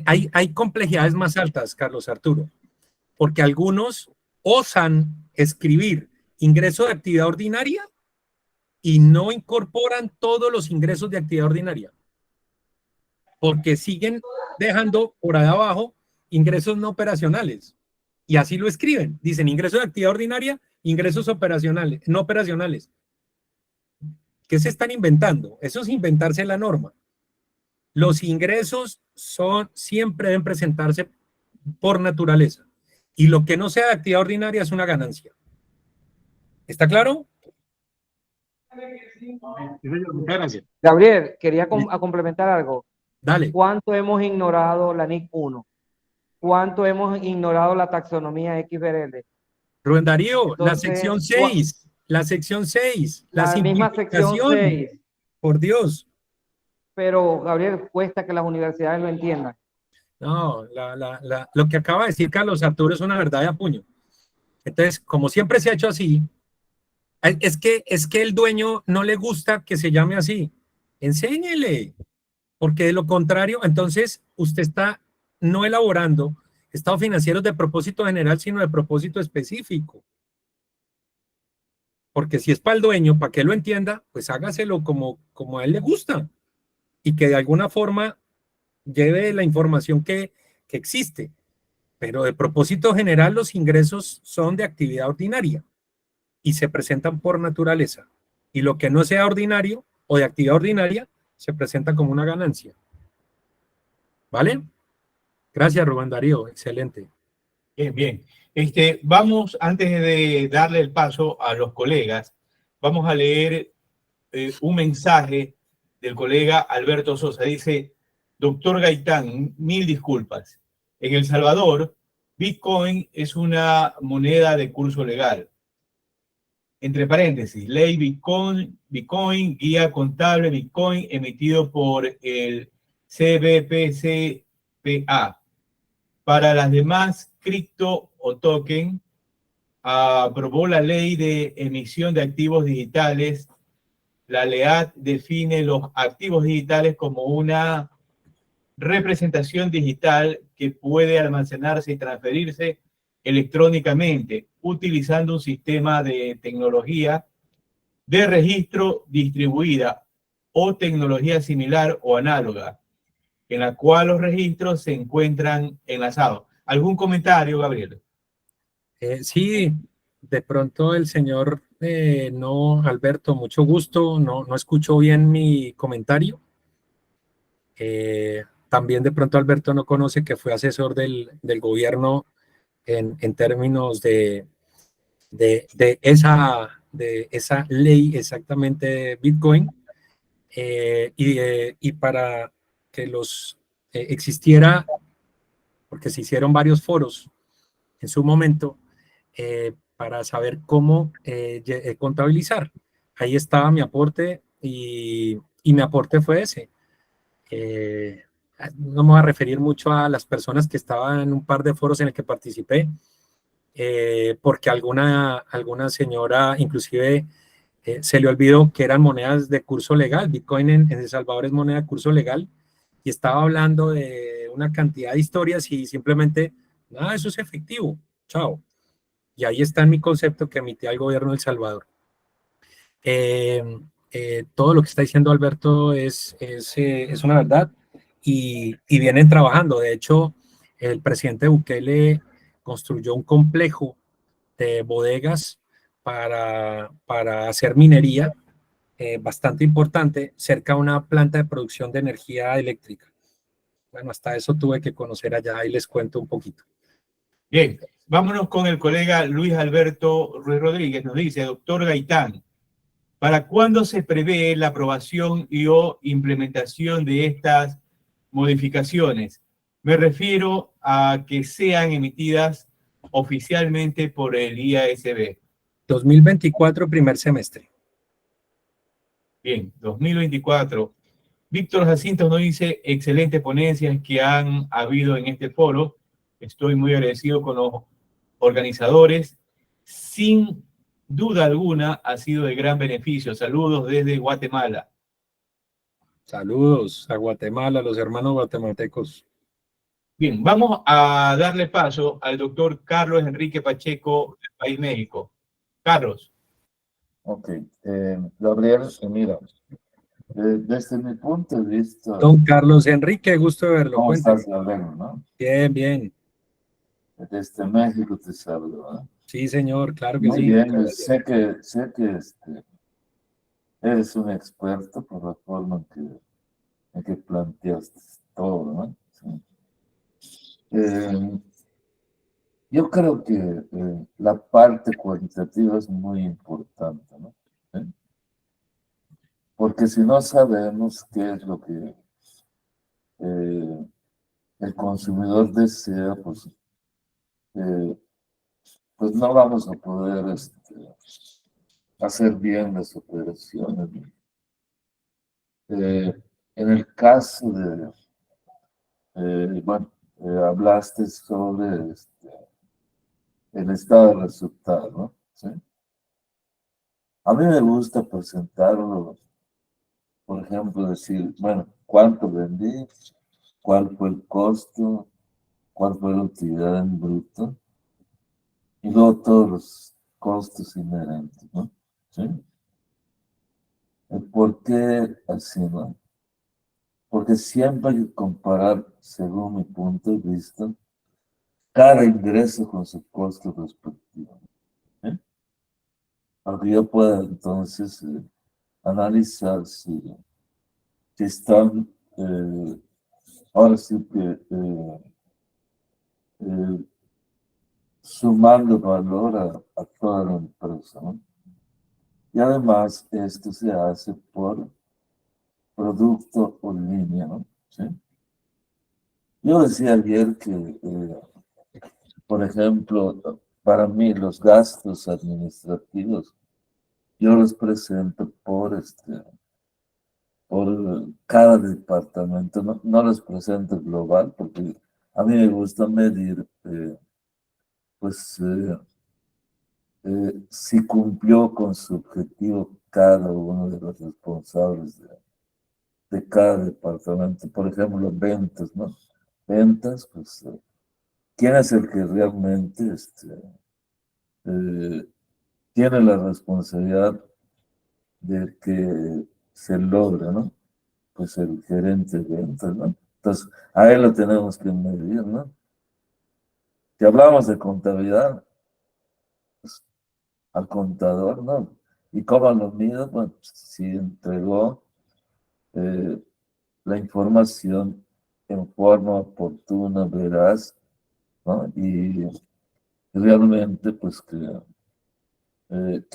hay complejidades más altas, Carlos Arturo, porque algunos osan escribir ingreso de actividad ordinaria y no incorporan todos los ingresos de actividad ordinaria, porque siguen dejando por ahí abajo ingresos no operacionales. Y así lo escriben. Dicen ingresos de actividad ordinaria, ingresos operacionales, no operacionales. ¿Qué se están inventando? Eso es inventarse la norma. Los ingresos siempre deben presentarse por naturaleza. Y lo que no sea de actividad ordinaria es una ganancia. ¿Está claro? Muchas gracias. Gabriel, quería complementar algo. Dale. ¿Cuánto hemos ignorado la NIC 1? ¿Cuánto hemos ignorado la taxonomía XBRL? Rubén Darío, Entonces, la sección 6, la sección 6, la misma sección 6. Por Dios. Pero, Gabriel, cuesta que las universidades lo entiendan. No, lo que acaba de decir Carlos Arturo es una verdad de a puño. Entonces, como siempre se ha hecho así, es que el dueño no le gusta que se llame así. Enséñele, porque de lo contrario, entonces usted está no elaborando estados financieros de propósito general, sino de propósito específico. Porque si es para el dueño, para que lo entienda, pues hágaselo como a él le gusta y que de alguna forma lleve la información que existe. Pero de propósito general, los ingresos son de actividad ordinaria y se presentan por naturaleza. Y lo que no sea ordinario o de actividad ordinaria se presenta como una ganancia. ¿Vale? Gracias, Rubén Darío. Excelente. Bien, bien. Vamos, antes de darle el paso a los colegas, vamos a leer un mensaje del colega Alberto Sosa. Dice, doctor Gaitán, mil disculpas. En El Salvador, Bitcoin es una moneda de curso legal. Entre paréntesis, ley Bitcoin, guía contable Bitcoin emitido por el CBPCPA. Para las demás cripto o token, aprobó la ley de emisión de activos digitales. La LEAD define los activos digitales como una representación digital que puede almacenarse y transferirse electrónicamente utilizando un sistema de tecnología de registro distribuida o tecnología similar o análoga, en la cual los registros se encuentran enlazados. ¿Algún comentario, Gabriel? Sí, de pronto el señor, no, Alberto, mucho gusto, no escuchó bien mi comentario. También de pronto Alberto no conoce que fue asesor del gobierno en términos de esa ley exactamente de Bitcoin. Y para que existiera, porque se hicieron varios foros en su momento, para saber cómo contabilizar. Ahí estaba mi aporte y mi aporte fue ese. No me voy a referir mucho a las personas que estaban en un par de foros en el que participé, porque alguna señora inclusive se le olvidó que eran monedas de curso legal. Bitcoin en El Salvador es moneda de curso legal y estaba hablando de una cantidad de historias y simplemente, nada, eso es efectivo, chao. Y ahí está en mi concepto que emitía el gobierno de El Salvador. Todo lo que está diciendo Alberto es una verdad y vienen trabajando. De hecho, el presidente Bukele construyó un complejo de bodegas para hacer minería bastante importante cerca de una planta de producción de energía eléctrica. Bueno, hasta eso tuve que conocer allá y les cuento un poquito. Bien, vámonos con el colega Luis Alberto Ruiz Rodríguez. Nos dice, doctor Gaitán, ¿para cuándo se prevé la aprobación y o implementación de estas modificaciones? Me refiero a que sean emitidas oficialmente por el IASB. 2024, primer semestre. Bien, 2024. Víctor Jacinto nos dice, excelentes ponencias que han habido en este foro. Estoy muy agradecido con los organizadores. Sin duda alguna ha sido de gran beneficio. Saludos desde Guatemala. Saludos a Guatemala, a los hermanos guatemaltecos. Bien, vamos a darle paso al doctor Carlos Enrique Pacheco del país México. Carlos. Ok, Gabriel, mira, desde mi punto de vista... Don Carlos Enrique, gusto de verlo. ¿Cómo Cuéntame. estás, Gabriel, no? Bien, bien. Desde México te saludo, ¿no? Sí, señor, claro que Muy sí. bien, sé que eres un experto por la forma en que planteaste todo, ¿no? Sí. Yo creo que la parte cualitativa es muy importante, ¿no? ¿Sí? Porque si no sabemos qué es lo que el consumidor desea, pues no vamos a poder hacer bien las operaciones. En el caso de, hablaste sobre el estado de resultado, ¿no? ¿Sí? A mí me gusta presentarlo, por ejemplo, decir, bueno, cuánto vendí, cuál fue el costo, cuál fue la utilidad en bruto, y luego todos los costos inherentes, ¿no? ¿sí? ¿Por qué así, no? Porque siempre hay que comparar, según mi punto de vista, cada ingreso con su costo respectivo. ¿Eh? Para que yo pueda entonces analizar si están, ahora sí que sumando valor a toda la empresa, ¿no? Y además esto se hace por producto o línea, ¿no? ¿Sí? Yo decía ayer que, por ejemplo, para mí los gastos administrativos, yo los presento por cada departamento, no los presento global, porque a mí me gusta medir, pues, si cumplió con su objetivo cada uno de los responsables de cada departamento. Por ejemplo, ventas, ¿no? Ventas, pues, ¿quién es el que realmente tiene la responsabilidad de que se logre, ¿no? Pues el gerente de ventas, ¿no? Entonces, a él lo tenemos que medir, ¿no? Si hablamos de contabilidad, pues, al contador, ¿no? ¿Y cómo lo mido? Bueno, si entregó la información en forma oportuna, veraz, ¿no? Y realmente, pues, que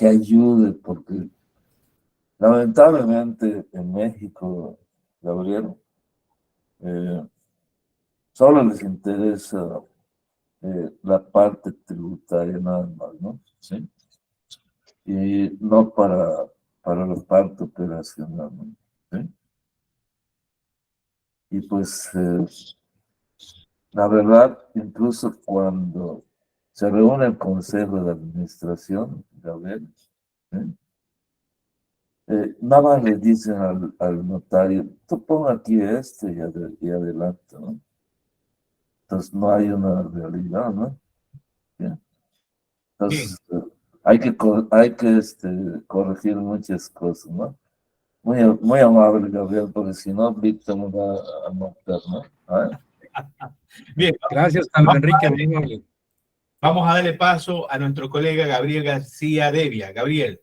ayude, porque lamentablemente en México, Gabriel, solo les interesa la parte tributaria nada más, ¿no? ¿Sí? Y no para la parte operacional, ¿no? ¿Sí? Y pues, la verdad, incluso cuando se reúne el consejo de administración, Gabriel, ¿sí? Nada más le dicen al notario, tú pon aquí y adelante, ¿no? Entonces no hay una realidad, ¿no? ¿Sí? Entonces hay que corregir muchas cosas, ¿no? Muy amable, Gabriel, porque si no, Víctor me va a matar, ¿no? ¿Ah? Bien, Gracias, Carlos Enrique. Muy amable. vamos a darle paso a nuestro colega Gabriel García Devia. Gabriel.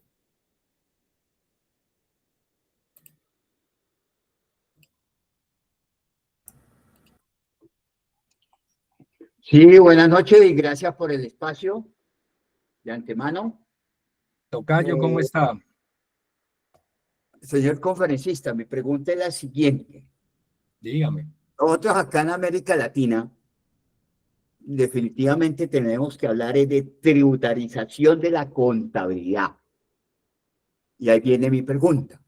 Sí, buenas noches y gracias por el espacio de antemano. Tocayo, ¿cómo está? Señor conferencista, mi pregunta es la siguiente. Dígame. Nosotros acá en América Latina definitivamente tenemos que hablar de tributarización de la contabilidad. Y ahí viene mi pregunta.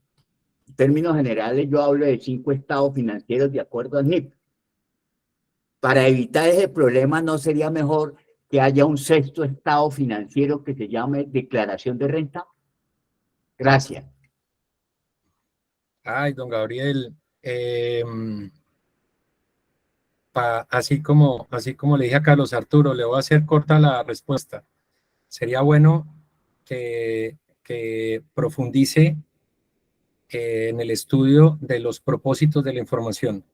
En términos generales, yo hablo de 5 estados financieros de acuerdo al NIP. Para evitar ese problema, ¿no sería mejor que haya un 6º estado financiero que se llame declaración de renta? Gracias. Ay, don Gabriel, así como le dije a Carlos Arturo, le voy a hacer corta la respuesta. Sería bueno que profundice en el estudio de los propósitos de la información.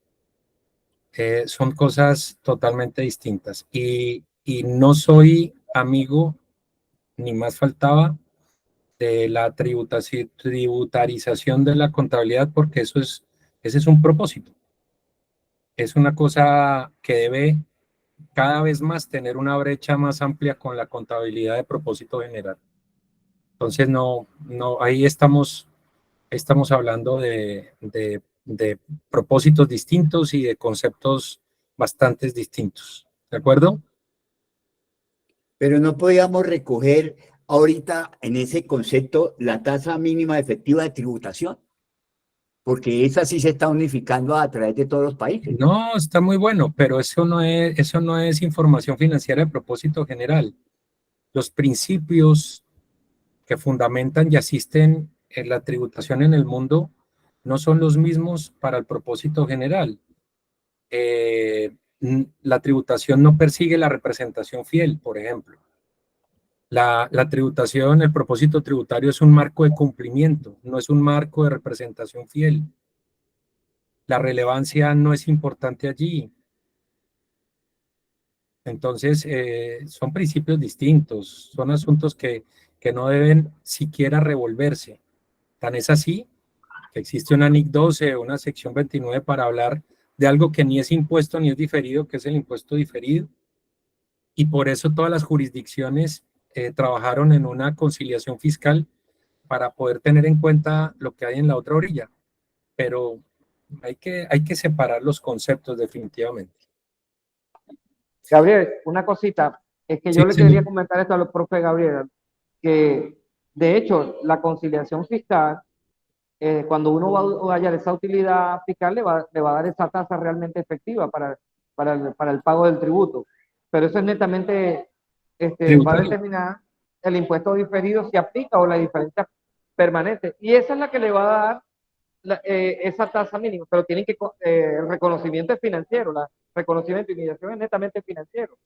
Son cosas totalmente distintas y no soy amigo, ni más faltaba, de la tributarización de la contabilidad, porque ese es un propósito. Es una cosa que debe cada vez más tener una brecha más amplia con la contabilidad de propósito general. Entonces, ahí estamos hablando de propósitos distintos y de conceptos bastante distintos. ¿De acuerdo? Pero no podíamos recoger ahorita en ese concepto la tasa mínima efectiva de tributación, porque esa sí se está unificando a través de todos los países. No, está muy bueno, pero eso no es información financiera de propósito general. Los principios que fundamentan y asisten en la tributación en el mundo no son los mismos para el propósito general. La tributación no persigue la representación fiel, por ejemplo. La tributación, el propósito tributario es un marco de cumplimiento, no es un marco de representación fiel. La relevancia no es importante allí. Entonces, son principios distintos, son asuntos que no deben siquiera revolverse. Tan es así que existe una NIC 12 o una sección 29 para hablar de algo que ni es impuesto ni es diferido, que es el impuesto diferido. Y por eso todas las jurisdicciones trabajaron en una conciliación fiscal para poder tener en cuenta lo que hay en la otra orilla. Pero hay que separar los conceptos definitivamente. Gabriel, una cosita, es que yo le quería comentar esto al profe Gabriel, que de hecho la conciliación fiscal, cuando uno va a hallar esa utilidad fiscal, le va a dar esa tasa realmente efectiva para el pago del tributo. Pero eso es netamente, va a determinar el impuesto diferido si aplica o la diferencia permanente. Y esa es la que le va a dar esa tasa mínima, pero tienen que, el reconocimiento es financiero, el reconocimiento y inmigración es netamente financiero.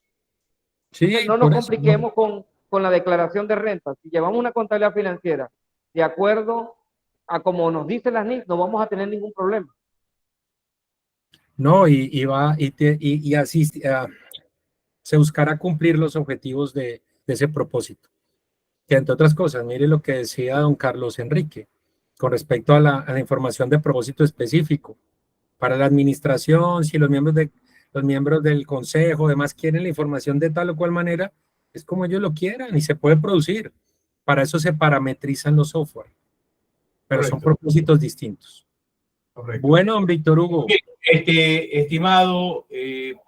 Sí, entonces, no nos compliquemos con la declaración de renta. Si llevamos una contabilidad financiera de acuerdo a como nos dice las NIC, no vamos a tener ningún problema. No, y así se buscará cumplir los objetivos de ese propósito. Que entre otras cosas, mire lo que decía don Carlos Enrique con respecto a la información de propósito específico. Para la administración, si los miembros del consejo, demás quieren la información de tal o cual manera, es como ellos lo quieran y se puede producir. Para eso se parametrizan los software, pero Correcto. son propósitos distintos. Correcto. Bueno, don Víctor Hugo. Bien, estimado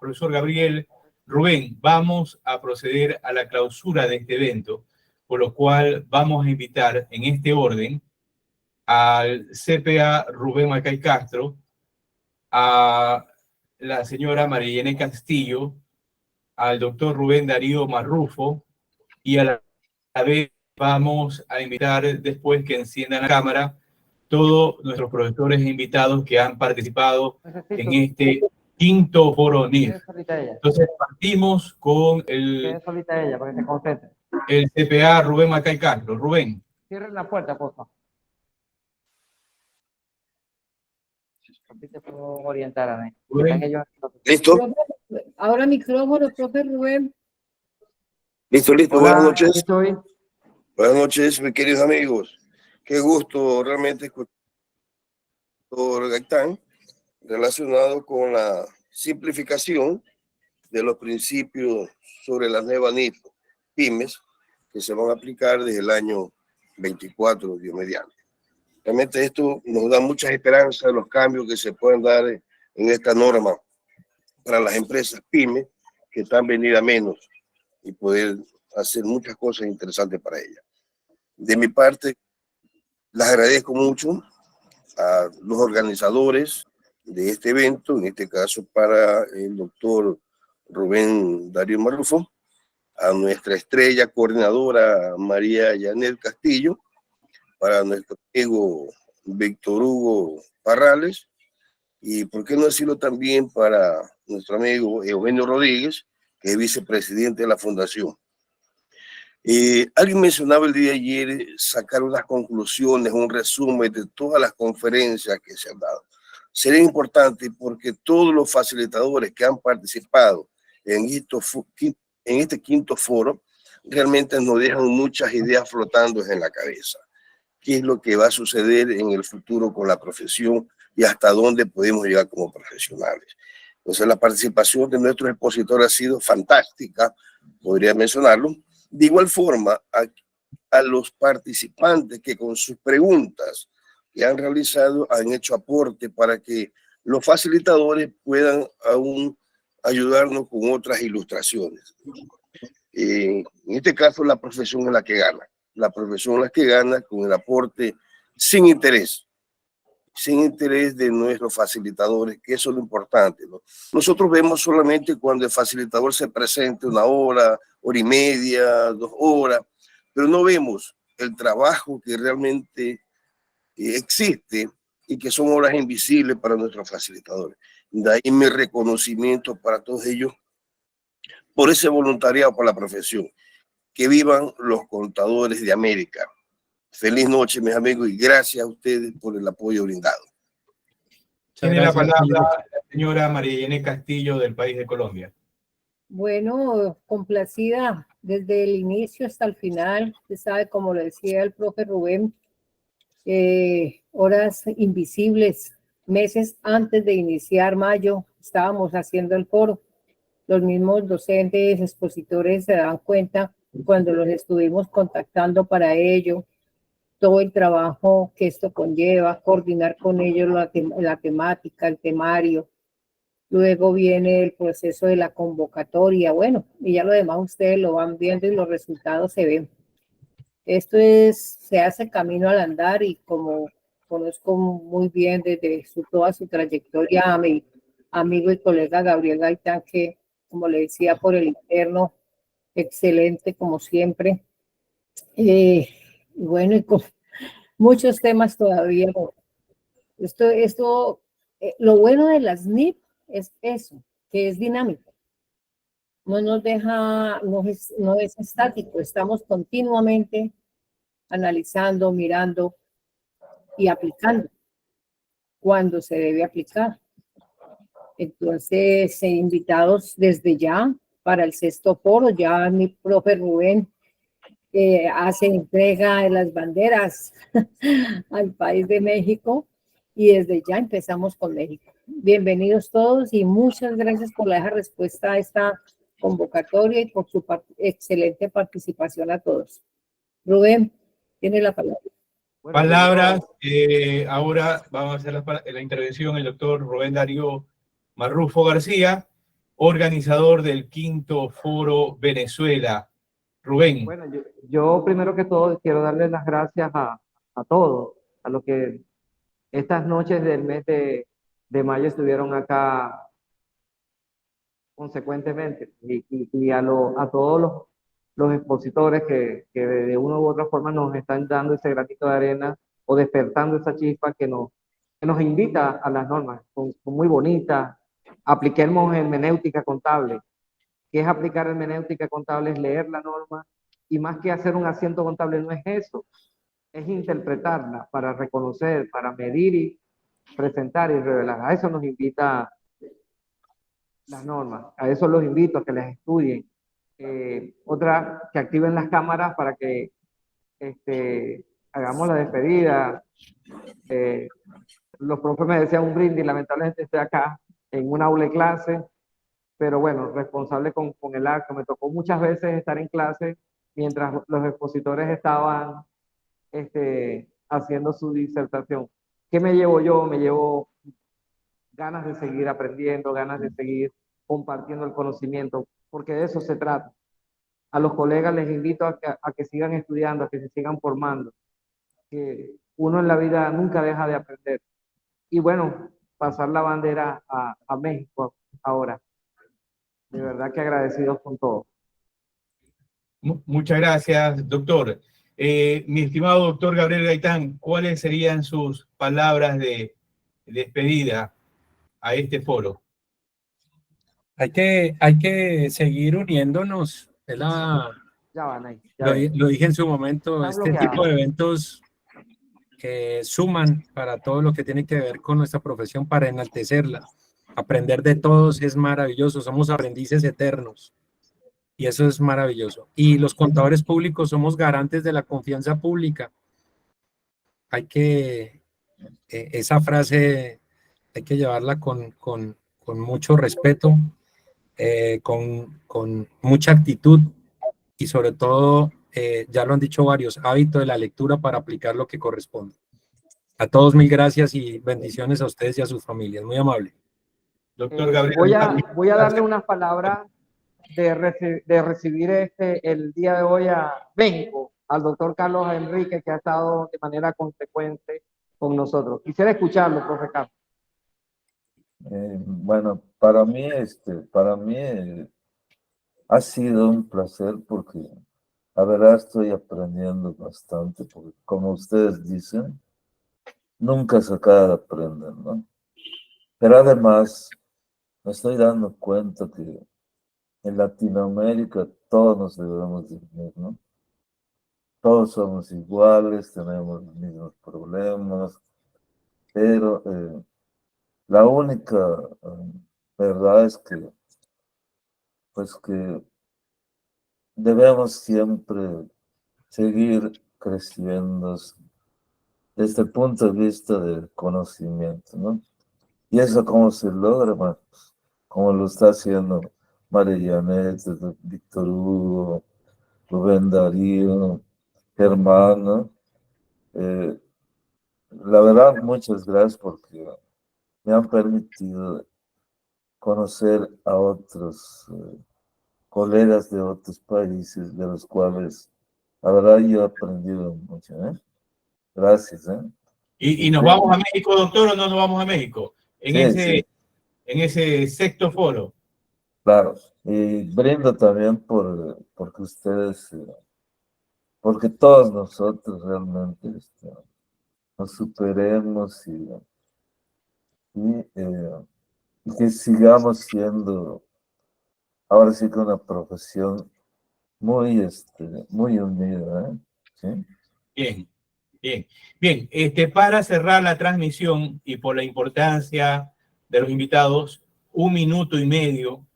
profesor Gabriel, Rubén, vamos a proceder a la clausura de este evento, por lo cual vamos a invitar en este orden al CPA Rubén Macay Castro, a la señora Marilene Castillo, al doctor Rubén Darío Marrufo, y a la vez vamos a invitar, después que enciendan la cámara, todos nuestros profesores e invitados que han participado en este quinto foro NIF. Entonces partimos con el CPA Rubén Macay Castro. Rubén. Cierren la puerta, por favor. Te puedo orientar a mí. ¿Listo? Ahora micrófono, profe Rubén. Listo. Hola, Buenas noches. aquí estoy. Buenas noches, mis queridos amigos. Qué gusto realmente escuchar al Gaitán relacionado con la simplificación de los principios sobre las nuevas NIF pymes que se van a aplicar desde el año 24, Dios mediante. Realmente esto nos da muchas esperanzas de los cambios que se pueden dar en esta norma para las empresas pymes que están venidas menos y poder hacer muchas cosas interesantes para ellas. De mi parte, les agradezco mucho a los organizadores de este evento, en este caso para el doctor Rubén Darío Marrufo, a nuestra estrella coordinadora María Yanet Castillo, para nuestro amigo Víctor Hugo Parrales, y por qué no decirlo también para nuestro amigo Eugenio Rodríguez, que es vicepresidente de la fundación. Alguien mencionaba el día de ayer sacar unas conclusiones, un resumen de todas las conferencias que se han dado. Sería importante porque todos los facilitadores que han participado en este quinto foro realmente nos dejan muchas ideas flotando en la cabeza. ¿Qué es lo que va a suceder en el futuro con la profesión y hasta dónde podemos llegar como profesionales? Entonces, la participación de nuestros expositores ha sido fantástica, podría mencionarlo. De igual forma, a los participantes que con sus preguntas que han realizado han hecho aporte para que los facilitadores puedan aún ayudarnos con otras ilustraciones. En este caso, la profesión es la que gana. La profesión es la que gana con el aporte sin interés de nuestros facilitadores, que eso es lo importante, ¿no? Nosotros vemos solamente cuando el facilitador se presente 1 hora, hora y media, 2 horas, pero no vemos el trabajo que realmente existe y que son horas invisibles para nuestros facilitadores. De ahí mi reconocimiento para todos ellos por ese voluntariado por la profesión, Que vivan los contadores de América. Feliz noche, mis amigos, y gracias a ustedes por el apoyo brindado. Tiene la Gracias, palabra Julio. la señora María Inés Castillo del país de Colombia. Bueno, complacida desde el inicio hasta el final. Usted sabe, como lo decía el profe Rubén, horas invisibles, meses antes de iniciar mayo, estábamos haciendo el foro. Los mismos docentes, expositores se dan cuenta cuando los estuvimos contactando para ello, todo el trabajo que esto conlleva, coordinar con ellos la temática, el temario. Luego viene el proceso de la convocatoria, bueno, y ya lo demás ustedes lo van viendo y los resultados se ven. Esto se hace camino al andar y como conozco muy bien desde toda su trayectoria a mi amigo y colega Gabriel Gaitán, que como le decía por el interno, excelente como siempre. Y bueno, y con muchos temas todavía. Lo bueno de las NIP es eso, que es dinámico. No nos deja, no es estático, estamos continuamente analizando, mirando y aplicando cuando se debe aplicar. Entonces, invitados desde ya para el 6º foro, ya mi profe Rubén hace entrega de las banderas al país de México y desde ya empezamos con México. Bienvenidos todos y muchas gracias por la respuesta a esta convocatoria y por su excelente participación a todos. Rubén, tiene la palabra. Bueno, Palabras, ahora vamos a hacer la intervención el doctor Rubén Darío Marrufo García, organizador del 5º Foro Venezuela. Rubén. Bueno, yo primero que todo quiero darles las gracias a todos, a los que estas noches del mes de mayo estuvieron acá consecuentemente y a todos los expositores que de una u otra forma nos están dando ese granito de arena o despertando esa chispa que nos invita a las normas, son muy bonitas. Apliquemos hermenéutica contable. ¿Qué es aplicar hermenéutica contable? Es leer la norma y más que hacer un asiento contable no es eso, es interpretarla para reconocer, para medir y presentar y revelar. A eso nos invita las normas, a eso los invito a que las estudien. Otra, que activen las cámaras para que hagamos la despedida. Los profes me decían un brindis, lamentablemente estoy acá en un aula de clase, pero bueno, responsable con el acto. Me tocó muchas veces estar en clase mientras los expositores estaban haciendo su disertación. ¿Qué me llevo yo? Me llevo ganas de seguir aprendiendo, ganas de seguir compartiendo el conocimiento, porque de eso se trata. A los colegas les invito a que sigan estudiando, a que se sigan formando, que uno en la vida nunca deja de aprender. Y bueno, pasar la bandera a México ahora. De verdad que agradecidos con todo. Muchas gracias, doctor. Mi estimado doctor Gabriel Gaitán, ¿cuáles serían sus palabras de despedida a este foro? Hay que seguir uniéndonos. Ya van ahí. Lo dije en su momento, este tipo de eventos suman para todo lo que tiene que ver con nuestra profesión, para enaltecerla. Aprender de todos es maravilloso, somos aprendices eternos y eso es maravilloso. Y los contadores públicos somos garantes de la confianza pública. Hay que, esa frase hay que llevarla con mucho respeto, con mucha actitud y sobre todo, ya lo han dicho varios, hábito de la lectura para aplicar lo que corresponde. A todos mil gracias y bendiciones a ustedes y a sus familias. Muy amable. Doctor Gabriel. Voy a darle unas palabras de recibir el día de hoy a México, al doctor Carlos Enrique, que ha estado de manera consecuente con nosotros. Quisiera escucharlo, profe Carlos. Bueno, para mí ha sido un placer porque la verdad estoy aprendiendo bastante, porque como ustedes dicen, nunca se acaba de aprender, ¿no? Pero además me estoy dando cuenta que en Latinoamérica todos nos debemos de unir, ¿no? Todos somos iguales, tenemos los mismos problemas, pero la única verdad es que, pues que debemos siempre seguir creciendo desde el punto de vista del conocimiento, ¿no? ¿Y eso cómo se logra, más? Como lo está haciendo María Janet, Víctor Hugo, Rubén Darío, Germán, ¿no? La verdad, muchas gracias porque me han permitido conocer a otros colegas de otros países, de los cuales, la verdad, yo he aprendido mucho, ¿eh? Gracias, ¿eh? ¿Y nos vamos a México, doctor, o no nos vamos a México? Sí. En ese sexto foro. Claro, y brindo también porque ustedes, porque todos nosotros realmente nos superemos y que sigamos siendo, ahora sí que una profesión muy, muy unida, ¿eh? ¿Sí? Bien, bien, bien. Para cerrar la transmisión y por la importancia de los invitados, 1 minuto y medio,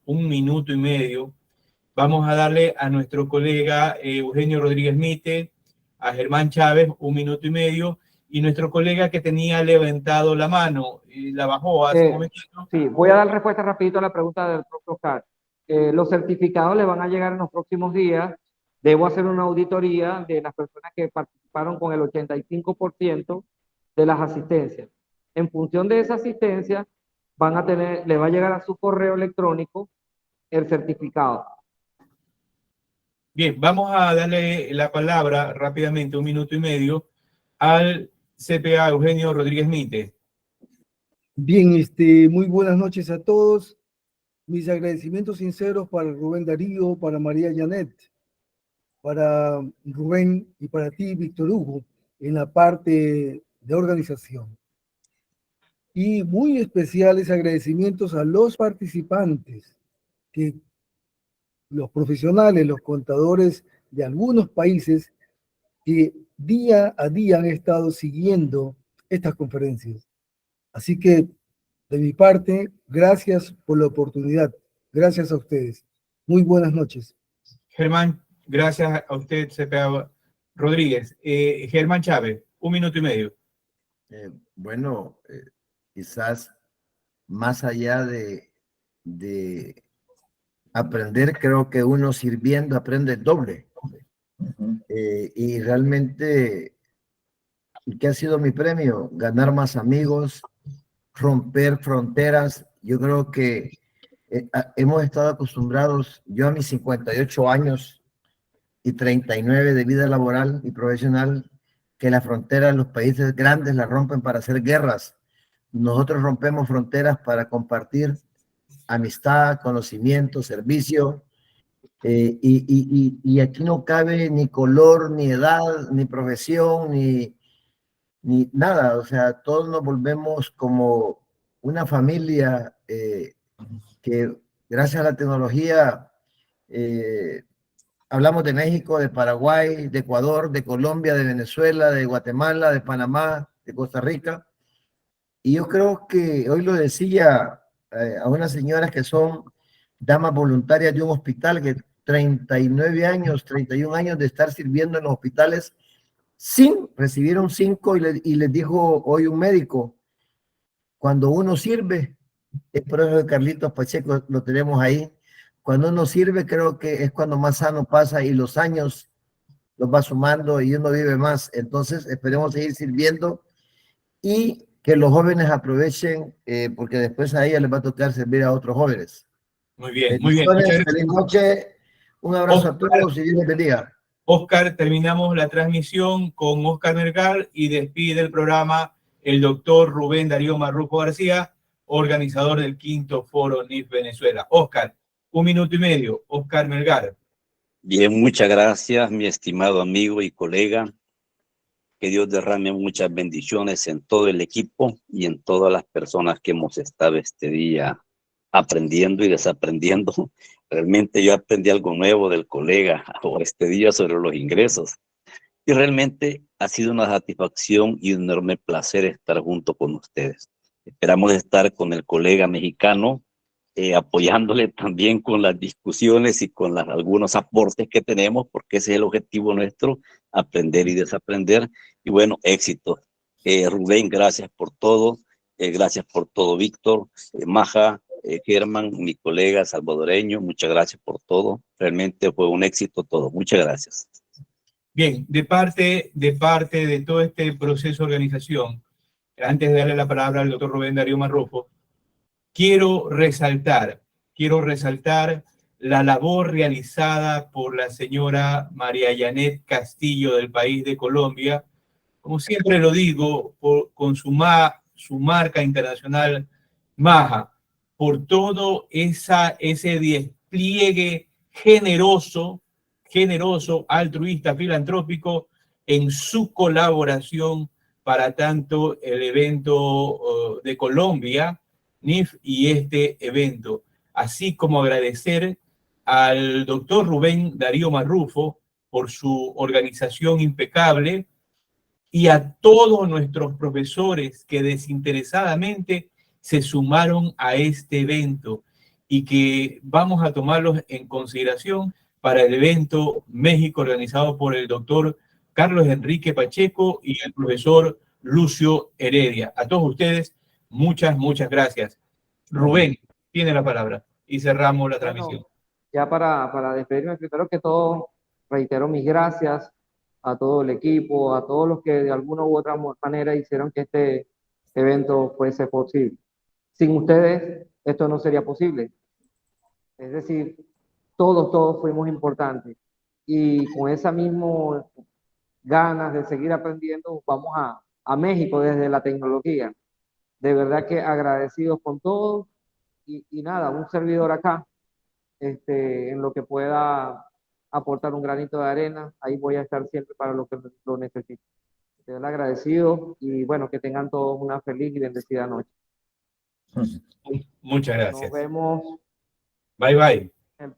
vamos a darle a nuestro colega Eugenio Rodríguez Mite, a Germán Chávez, 1 minuto y medio, y nuestro colega que tenía levantado la mano, y la bajó hace un momentito. Sí, voy a dar respuesta rapidito a la pregunta del propio Oscar. Los certificados le van a llegar en los próximos días. Debo hacer una auditoría de las personas que participaron con el 85% de las asistencias. En función de esa asistencia, le va a llegar a su correo electrónico el certificado. Bien, vamos a darle la palabra rápidamente, 1 minuto y medio, al CPA Eugenio Rodríguez Mite. Bien, muy buenas noches a todos. Mis agradecimientos sinceros para Rubén Darío, para María Janet, para Rubén y para ti, Víctor Hugo, en la parte de organización. Y muy especiales agradecimientos a los participantes, que los profesionales, los contadores de algunos países que día a día han estado siguiendo estas conferencias. Así que, de mi parte, gracias por la oportunidad. Gracias a ustedes. Muy buenas noches. Germán, gracias a usted, CPA Rodríguez. Germán Chávez, 1 minuto y medio. Bueno, quizás más allá de aprender, creo que uno sirviendo aprende el doble. Y realmente, ¿qué ha sido mi premio? Ganar más amigos, romper fronteras. Yo creo que hemos estado acostumbrados, yo a mis 58 años y 39 de vida laboral y profesional, que las fronteras en los países grandes las rompen para hacer guerras. Nosotros rompemos fronteras para compartir amistad, conocimiento, servicio, y aquí no cabe ni color, ni edad, ni profesión, ni nada. O sea, todos nos volvemos como una familia que gracias a la tecnología hablamos de México, de Paraguay, de Ecuador, de Colombia, de Venezuela, de Guatemala, de Panamá, de Costa Rica. Y yo creo que hoy lo decía a unas señoras que son damas voluntarias de un hospital, que 39 años, 31 años de estar sirviendo en los hospitales, recibieron 5 y les dijo hoy un médico, cuando uno sirve, es por eso de Carlitos Pacheco lo tenemos ahí, cuando uno sirve creo que es cuando más sano pasa y los años los va sumando y uno vive más. Entonces esperemos seguir sirviendo y que los jóvenes aprovechen, porque después a ella les va a tocar servir a otros jóvenes. Muy bien, muy bien. Feliz noche, un abrazo a todos y Dios les bendiga. Oscar, terminamos la transmisión con Oscar Melgar y despide el programa el doctor Rubén Darío Marrufo García, organizador del 5º Foro NIF Venezuela. Oscar, 1 minuto y medio. Oscar Melgar. Bien, muchas gracias, mi estimado amigo y colega. Que Dios derrame muchas bendiciones en todo el equipo y en todas las personas que hemos estado este día aprendiendo y desaprendiendo. Realmente yo aprendí algo nuevo del colega ahora este día sobre los ingresos. Y realmente ha sido una satisfacción y un enorme placer estar junto con ustedes. Esperamos estar con el colega mexicano, apoyándole también con las discusiones y con algunos aportes que tenemos, porque ese es el objetivo nuestro, aprender y desaprender. Y bueno, éxito. Rubén, gracias por todo. Gracias por todo, Víctor, Maja, Germán, mi colega salvadoreño, muchas gracias por todo. Realmente fue un éxito todo. Muchas gracias. Bien, de parte de todo este proceso de organización, antes de darle la palabra al doctor Rubén Darío Marrufo, quiero resaltar la labor realizada por la señora María Janet Castillo del país de Colombia, como siempre lo digo, con su marca internacional Maja, por todo ese despliegue generoso, altruista, filantrópico en su colaboración para tanto el evento de Colombia, NIF, y este evento. Así como agradecer al doctor Rubén Darío Marrufo por su organización impecable y a todos nuestros profesores que desinteresadamente se sumaron a este evento y que vamos a tomarlos en consideración para el evento México organizado por el doctor Carlos Enrique Pacheco y el profesor Lucio Heredia. A todos ustedes, muchas gracias. Rubén, tiene la palabra y cerramos la transmisión. Bueno, ya para despedirme, primero que todo, reitero mis gracias a todo el equipo, a todos los que de alguna u otra manera hicieron que este evento fuese posible. Sin ustedes, esto no sería posible. Es decir, todos fuimos importantes. Y con esa misma ganas de seguir aprendiendo, vamos a México desde la tecnología. De verdad que agradecidos con todos y nada, un servidor acá, en lo que pueda aportar un granito de arena, ahí voy a estar siempre para lo que lo necesite. De verdad agradecido y bueno, que tengan todos una feliz y bendecida noche. Muchas gracias. Nos vemos. Bye.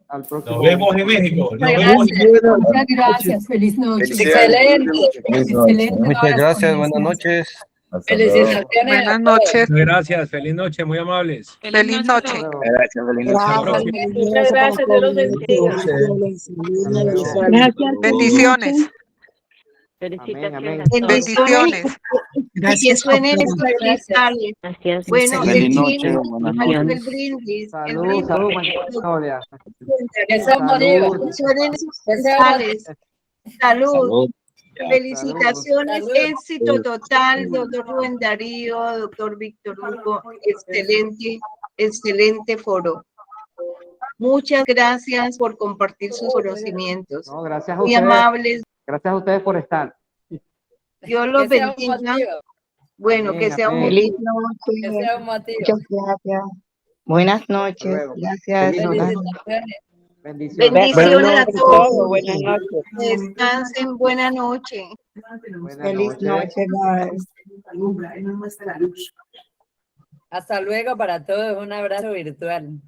Al próximo. Nos vemos en México. Muchas gracias. Feliz noche. Excelente. Muchas gracias, buenas noches. Felicitaciones. Buenas noches. Gracias, feliz noche, muy amables. Feliz noche. Gracias, feliz noche. Hasta la próxima. Muchas gracias, Dios los bendiga. Bendiciones. Amén. Bendiciones. Que suenen estos cristales. Gracias. Bueno, Feliz el noche, brindis, buenas el noches. brindis, Salud, Magnolia. Deseo morir. suenen esos cristales. Salud. Salud. Felicitaciones, Salud. éxito total, doctor Rubén Darío, doctor Víctor Hugo, excelente foro. Muchas gracias por compartir sus conocimientos. No, gracias a Muy ustedes. amables. Gracias a ustedes por estar. Dios los Que sea un bendiga. motivo. Bueno, Amén, que sea un amén. feliz Que noche. sea un motivo. Muchas gracias. Buenas Hasta noches. luego. Gracias. Feliz noche. Felicitaciones. Bendiciones. Bendiciones a todos. Buenas noches. Descansen. Buena noche. Buenas noches. Hasta luego para todos. Un abrazo virtual.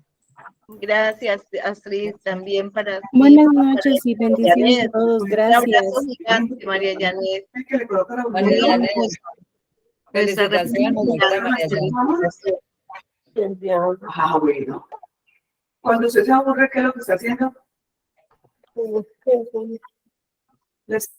Gracias, Astrid, también para ti. Buenas noches y bendiciones a todos. Un Gracias. abrazo gigante, María Janet. María Janet, Nuestra felicitaciones, doctora María Janet. Bueno. Cuando usted se aburre, ¿qué es lo que está haciendo? Les